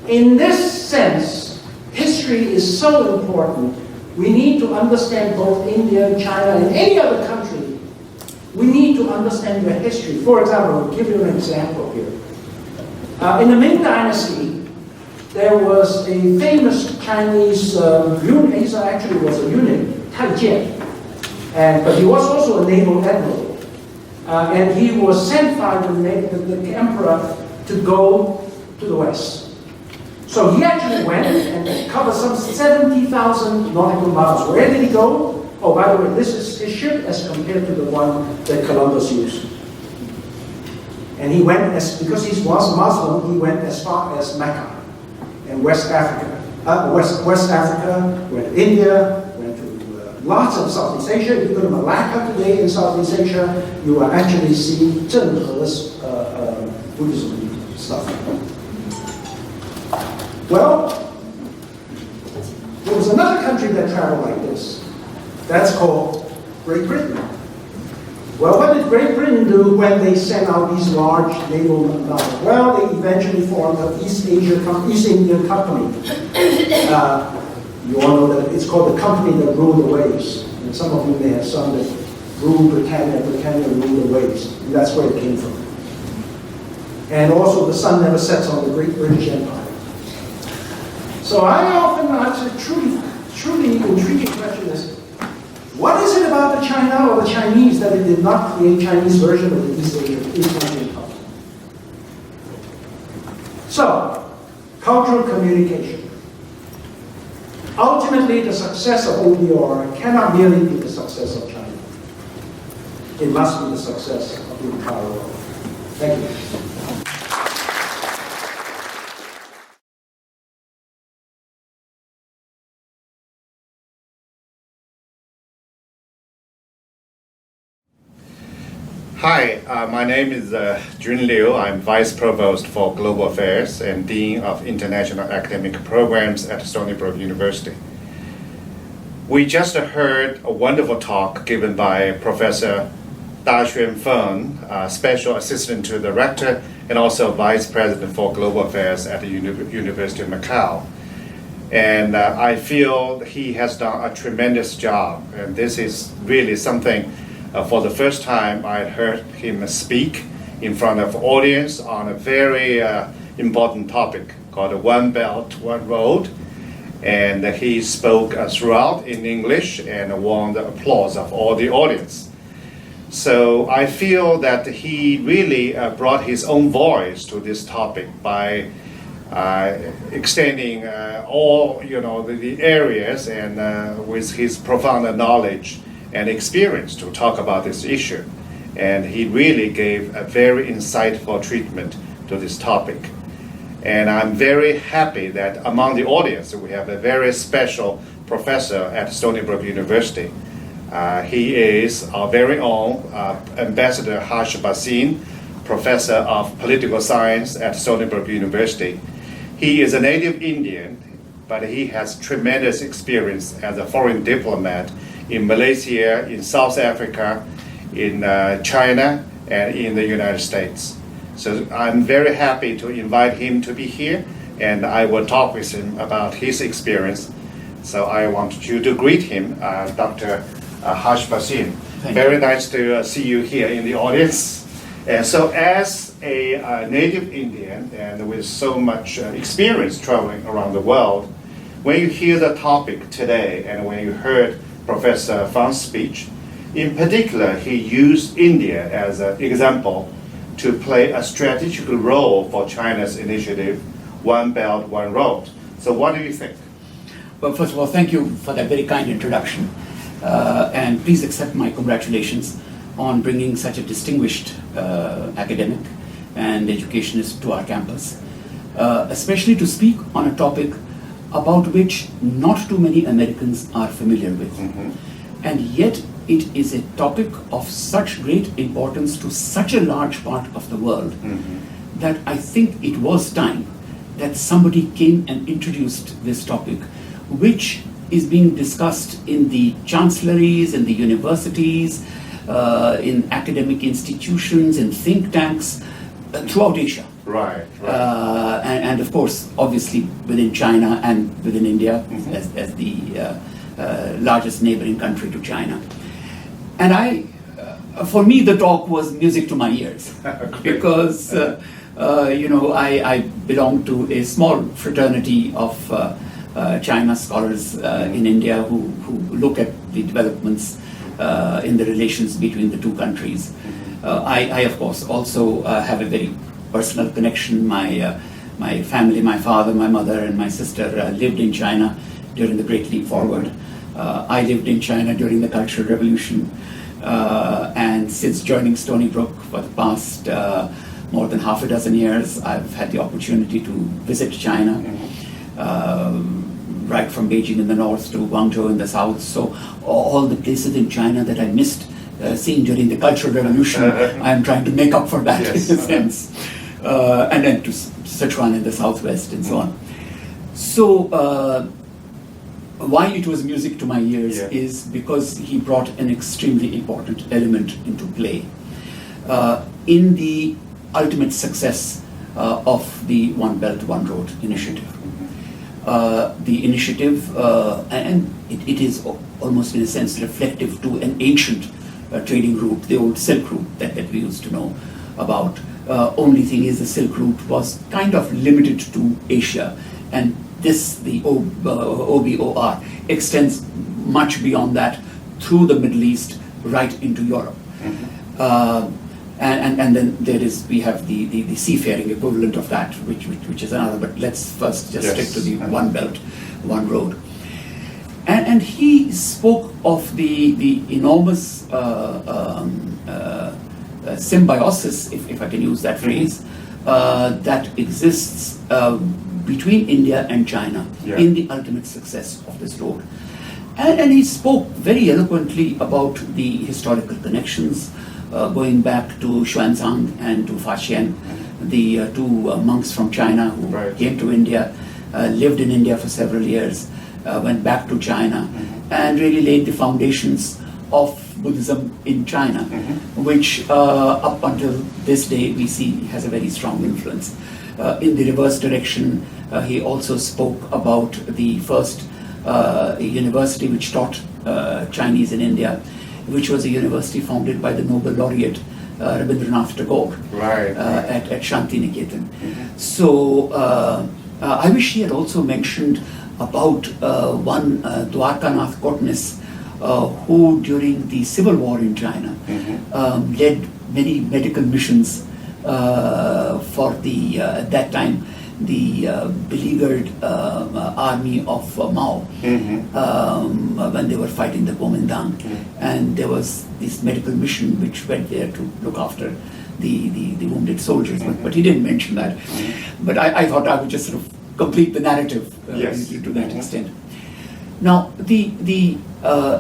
in this sense, history is so important. We need to understand both India, China, and any other country. We need to understand their history. For example, I'll give you an example here. In the Ming Dynasty, there was a famous Chinese eunuch. He actually was a eunuch, Tai Jian, but he was also a naval admiral. And he was sent by the emperor to go to the west. So he actually went and covered some 70,000 nautical miles. Where did he go? Oh, by the way, this is his ship as compared to the one that Columbus used. And he went, because he was a Muslim, he went as far as Mecca and West Africa. West Africa, went to India, went to lots of Southeast Asia. If you go to Malacca today in Southeast Asia, you will actually see Zhenghe's Buddhism stuff. Well, there was another country that traveled like this. That's called Great Britain. Well, what did Great Britain do when they sent out these large naval numbers? Well, they eventually formed the East India Company. You all know that it's called the company that ruled the waves. And some of you may have sung that ruled Britannia, Britannia ruled the waves. And that's where it came from. And also, the sun never sets on the Great British Empire. So I often ask a truly intriguing question is, what is it about the China or the Chinese that it did not create Chinese version of the East Asian Company? So, cultural communication. Ultimately, the success of OBOR cannot merely be the success of China. It must be the success of the entire world. Thank you. Hi, my name is Jun Liu. I'm Vice Provost for Global Affairs and Dean of International Academic Programs at Stony Brook University. We just heard a wonderful talk given by Professor Da-Xuan Feng, Special Assistant to the Rector and also Vice President for Global Affairs at the University of Macau. And I feel he has done a tremendous job, and this is really something. For the first time, I heard him speak in front of audience on a very important topic called One Belt, One Road. And he spoke throughout in English and won the applause of all the audience. So I feel that he really brought his own voice to this topic by extending all the areas and with his profound knowledge and experience to talk about this issue. And he really gave a very insightful treatment to this topic. And I'm very happy that among the audience we have a very special professor at Stony Brook University. He is our very own Ambassador Harsh Bhasin, Professor of Political Science at Stony Brook University. He is a native Indian, but he has tremendous experience as a foreign diplomat in Malaysia, in South Africa, in China, and in the United States. So I'm very happy to invite him to be here, and I will talk with him about his experience. So I want you to greet him, Dr. Harsh Bhasin. Very nice to see you here in the audience. And so as a native Indian and with so much experience traveling around the world, when you hear the topic today and when you heard Professor Fang's speech, in particular, he used India as an example to play a strategic role for China's initiative, One Belt, One Road. So what do you think? Well, first of all, thank you for that very kind introduction. And please accept my congratulations on bringing such a distinguished academic and educationist to our campus, especially to speak on a topic about which not too many Americans are familiar with. Mm-hmm. And yet it is a topic of such great importance to such a large part of the world that I think it was time that somebody came and introduced this topic which is being discussed in the chancelleries, in the universities, in academic institutions, in think tanks throughout Asia. Right. And of course, obviously within China and within India as the largest neighboring country to China. And for me, the talk was music to my ears because, I belong to a small fraternity of China scholars in India who look at the developments in the relations between the two countries. I of course, also have a very personal connection. My family, my father, my mother, and my sister lived in China during the Great Leap Forward. I lived in China during the Cultural Revolution. And since joining Stony Brook for the past more than half a dozen years, I've had the opportunity to visit China, right from Beijing in the north to Guangzhou in the south. So all the places in China that I missed seeing during the Cultural Revolution, I'm trying to make up for that in a sense. And then to Sichuan in the southwest and so on. So why it was music to my ears is because he brought an extremely important element into play in the ultimate success of the One Belt, One Road initiative. The initiative, and it is almost in a sense reflective to an ancient trading route, the old Silk Route that we used to know about. Only thing is the Silk Route was kind of limited to Asia, and the OBOR, extends much beyond that through the Middle East right into Europe. And then we have the seafaring equivalent of that, which is another, but let's first just stick to the One Belt, One Road. And he spoke of the enormous symbiosis, if I can use that phrase, that exists between India and China in the ultimate success of this road. And he spoke very eloquently about the historical connections going back to Xuanzang and to Faxian, the two monks from China who came to India, lived in India for several years, went back to China, and really laid the foundations of Buddhism in China, which up until this day we see has a very strong influence. In the reverse direction, he also spoke about the first university which taught Chinese in India, which was a university founded by the Nobel laureate Rabindranath Tagore at Shantiniketan. So I wish he had also mentioned about one Dwarkanath Kotnis, who during the civil war in China led many medical missions for the at that time the beleaguered army of Mao when they were fighting the Kuomintang, and there was this medical mission which went there to look after the wounded soldiers, but he didn't mention that. But I thought I would just sort of complete the narrative to that extent. Now, the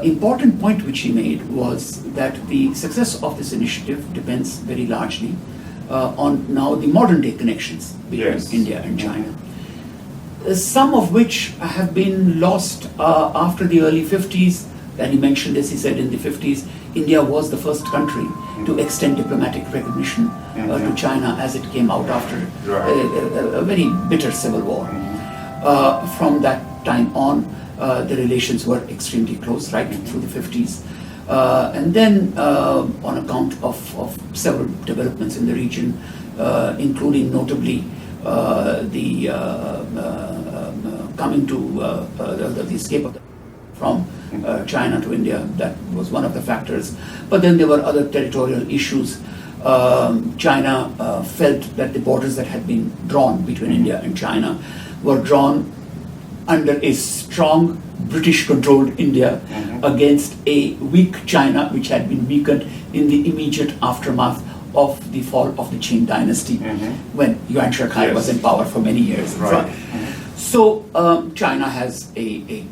important point which he made was that the success of this initiative depends very largely on now the modern day connections between India and China. Some of which have been lost after the early 50s. And he mentioned this, he said in the 50s, India was the first country to extend diplomatic recognition to China as it came out after a very bitter civil war. From that time on, the relations were extremely close right through the 50s. And then on account of several developments in the region, including notably the coming to the escape of from China to India, that was one of the factors. But then there were other territorial issues. China felt that the borders that had been drawn between India and China were drawn under a strong British-controlled India against a weak China, which had been weakened in the immediate aftermath of the fall of the Qing dynasty, when Yuan Shikai was in power for many years. So China has a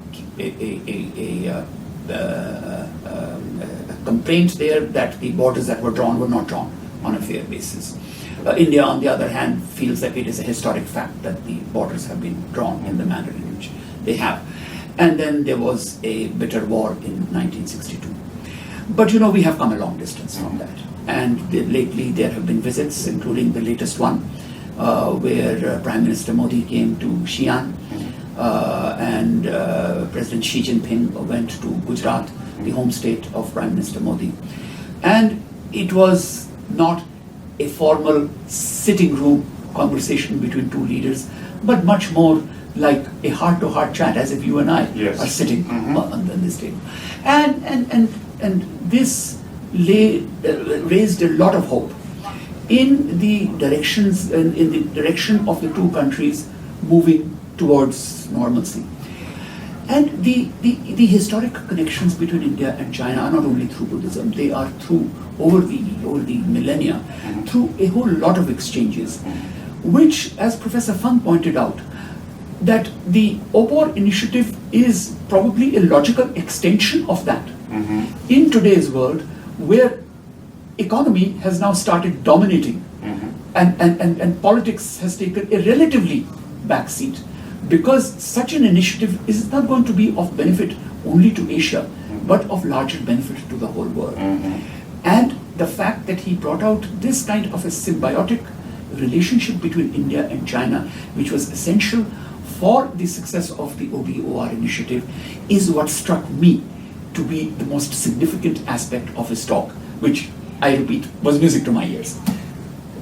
complaint there that the borders that were drawn were not drawn on a fair basis. India, on the other hand, feels that it is a historic fact that the borders have been drawn in the manner in which they have. And then there was a bitter war in 1962. But we have come a long distance from that. And lately there have been visits, including the latest one, where Prime Minister Modi came to Xi'an, and President Xi Jinping went to Gujarat, the home state of Prime Minister Modi. And it was not a formal sitting room conversation between two leaders, but much more like a heart-to-heart chat, as if you and I Yes. are sitting on this table. And this raised a lot of hope in the direction of the two countries moving towards normalcy. And the historic connections between India and China are not only through Buddhism, they are through, over the millennia, through a whole lot of exchanges, which, as Professor Fang pointed out, that the OPOR initiative is probably a logical extension of that. In today's world, where economy has now started dominating, and politics has taken a relatively backseat, because such an initiative is not going to be of benefit only to Asia, but of larger benefit to the whole world. And the fact that he brought out this kind of a symbiotic relationship between India and China, which was essential for the success of the OBOR initiative, is what struck me to be the most significant aspect of his talk, which, I repeat, was music to my ears.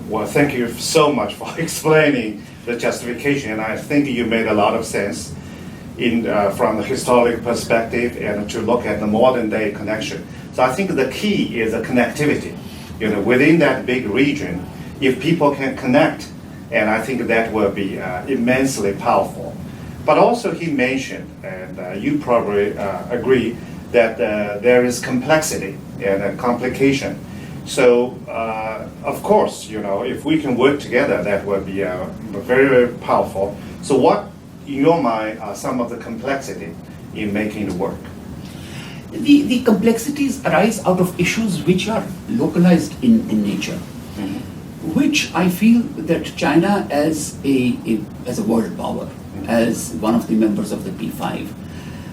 Well, thank you so much for explaining the justification, and I think you made a lot of sense from the historic perspective and to look at the modern day connection. So I think the key is the connectivity. Within that big region, if people can connect, and I think that will be immensely powerful. But also he mentioned, and you probably agree, that there is complexity and complication. So, of course, if we can work together, that will be very, very powerful. So what, in your mind, are some of the complexity in making the work? The complexities arise out of issues which are localized in nature, which I feel that China as a world power, as one of the members of the P5,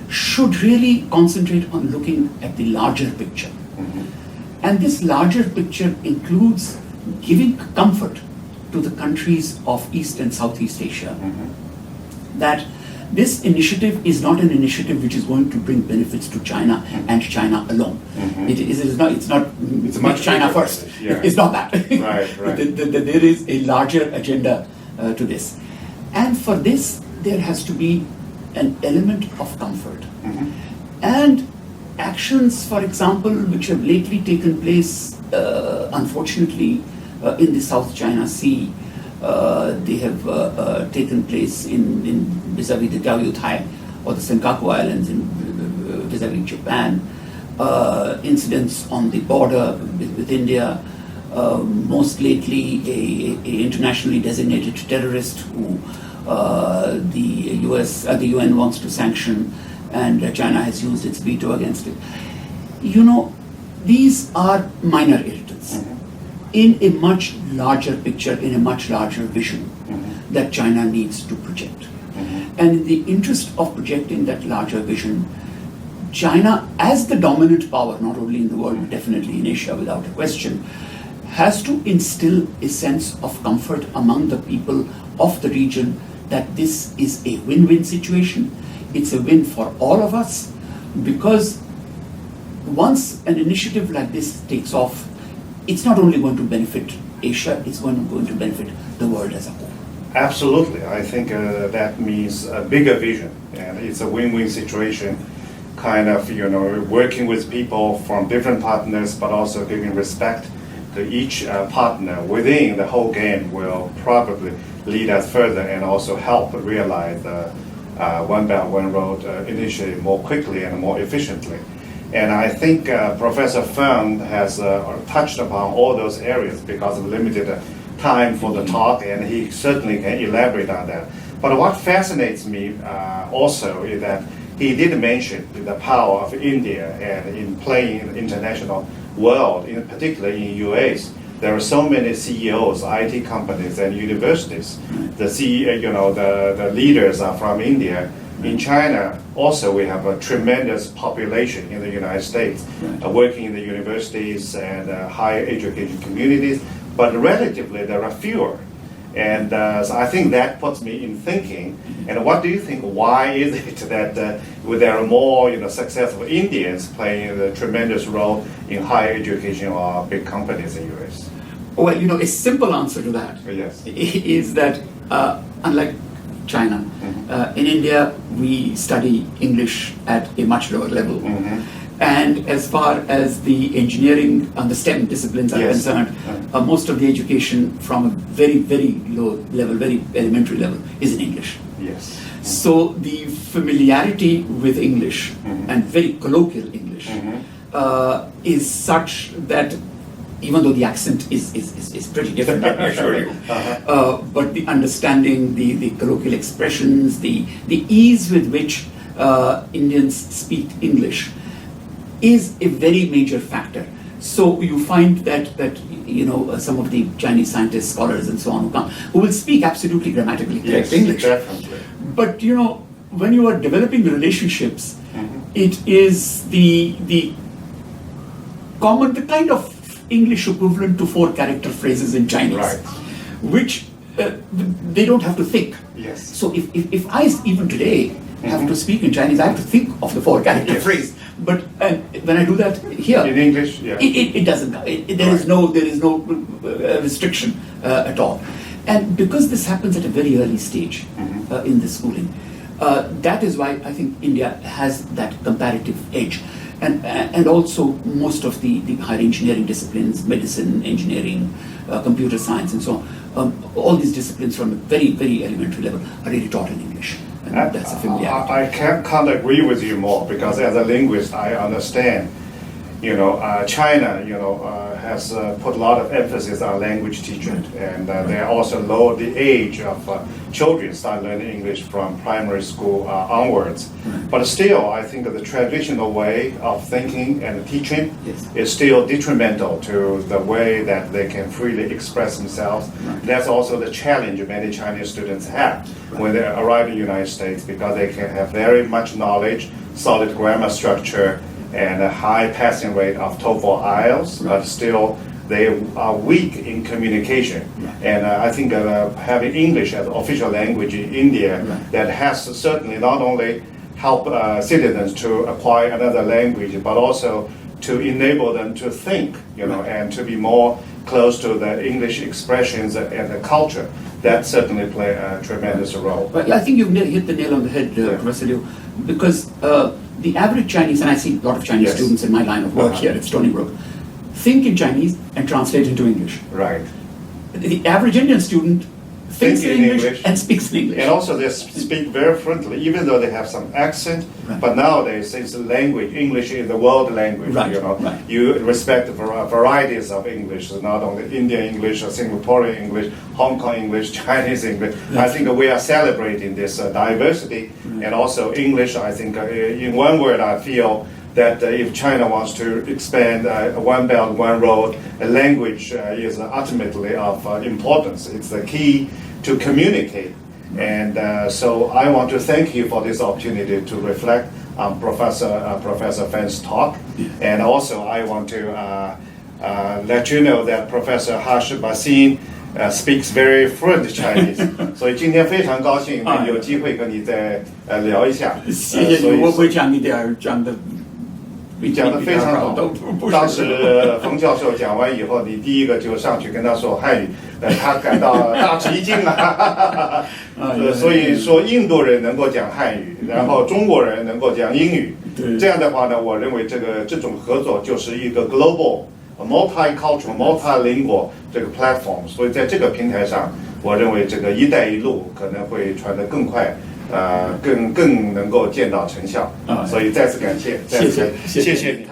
should really concentrate on looking at the larger picture. And this larger picture includes giving comfort to the countries of East and Southeast Asia that this initiative is not an initiative which is going to bring benefits to China and China alone. It's not much China bigger. first. Yeah. It's not that. Right. There is a larger agenda to this. And for this, there has to be an element of comfort. And actions, for example, which have lately taken place, unfortunately, in the South China Sea, they have taken place in vis-a-vis the Diaoyutai or the Senkaku Islands, vis-a-vis Japan, incidents on the border with India, most lately a internationally designated terrorist who the UN wants to sanction, and China has used its veto against it. These are minor irritants in a much larger picture, in a much larger vision that China needs to project. And in the interest of projecting that larger vision, China, as the dominant power, not only in the world, but definitely in Asia without a question, has to instill a sense of comfort among the people of the region that this is a win-win situation. It's a win for all of us, because once an initiative like this takes off, it's not only going to benefit Asia, it's going to benefit the world as a whole. Absolutely. I think that means a bigger vision, and it's a win-win situation, kind of, working with people from different partners, but also giving respect to each partner within the whole game will probably lead us further and also help realize the One Belt, One Road initiative more quickly and more efficiently. And I think Professor Fang has touched upon all those areas because of limited time for the talk, and he certainly can elaborate on that. But what fascinates me also is that he did mention the power of India and in playing in the international world, in particular in US. There are so many CEOs, IT companies, and universities. The CEO, the leaders are from India, In China, also we have a tremendous population in the United States, working in the universities and higher education communities, but relatively there are fewer. And so I think that puts me in thinking. And what do you think? Why is it that there are more, successful Indians playing a tremendous role in higher education or big companies in U.S.? Well, a simple answer to that Yes. is that unlike China, in India we study English at a much lower level. And as far as the engineering and the STEM disciplines are Yes. concerned, most of the education from a very, very low level, very elementary level, is in English. Yes. So the familiarity with English and very colloquial English is such that even though the accent is pretty different, I assure you, but the understanding, the colloquial expressions, the ease with which Indians speak English is a very major factor. So you find that some of the Chinese scientists, scholars, and so on who will speak absolutely grammatically correct Yes, English. definitely. But when you are developing relationships, it is the kind of English equivalent to 4-character phrases in Chinese, Right. which they don't have to think. Yes. So if I even today have to speak in Chinese, I have to think of the 4-character Yes. phrase. But when I do that here, In English, yeah. it doesn't. There is no restriction at all. And because this happens at a very early stage in the schooling, that is why I think India has that comparative edge. And also most of the higher engineering disciplines, medicine, engineering, computer science, and so on, all these disciplines from a very, very elementary level are really taught in English. And that's a familiarity. I can't agree with you more, because as a linguist, I understand. China, has put a lot of emphasis on language teaching, and they also lowered the age of children start learning English from primary school onwards. But still, I think the traditional way of thinking and teaching is still detrimental to the way that they can freely express themselves. That's also the challenge many Chinese students have when they arrive in the United States, because they can have very much knowledge, solid grammar structure, and a high passing rate of TOEFL, IELTS, but still they are weak in communication. And I think having English as official language in India, that has certainly not only help citizens to acquire another language, but also to enable them to think, and to be more close to the English expressions and the culture. That certainly play a tremendous role. But I think you've hit the nail on the head, Professor Liu, because the average Chinese, and I see a lot of Chinese students in my line of work here at Stony Brook, think in Chinese and translate into English. Right. The average Indian student thinks in English and speaks in English. And also they speak very fluently, even though they have some accent. But nowadays it's a language. English is the world language. You respect the varieties of English, not only Indian English, Singaporean English, Hong Kong English, Chinese English. I think we are celebrating this diversity, and also English. I think in one word, I feel that if China wants to expand one belt, one road, a language is ultimately of importance. It's the key to communicate. And so I want to thank you for this opportunity to reflect on Professor Fan's talk. And also I want to let you know that Professor Harsh Basin speaks very fluent Chinese. 所以今天非常高兴有机会跟你再聊一下。谢谢你，我会讲一点讲的。你讲得非常好，当时冯教授讲完以后，你第一个就上去跟他说汉语，他感到大吃一惊啊！所以说印度人能够讲汉语，然后中国人能够讲英语，这样的话呢，我认为这种合作就是一个 global、multicultural、multilingual 这个 platform， 所以在这个平台上，我认为这个“一带一路”可能会传得更快。更能够见到成效，所以再次感谢，谢谢你。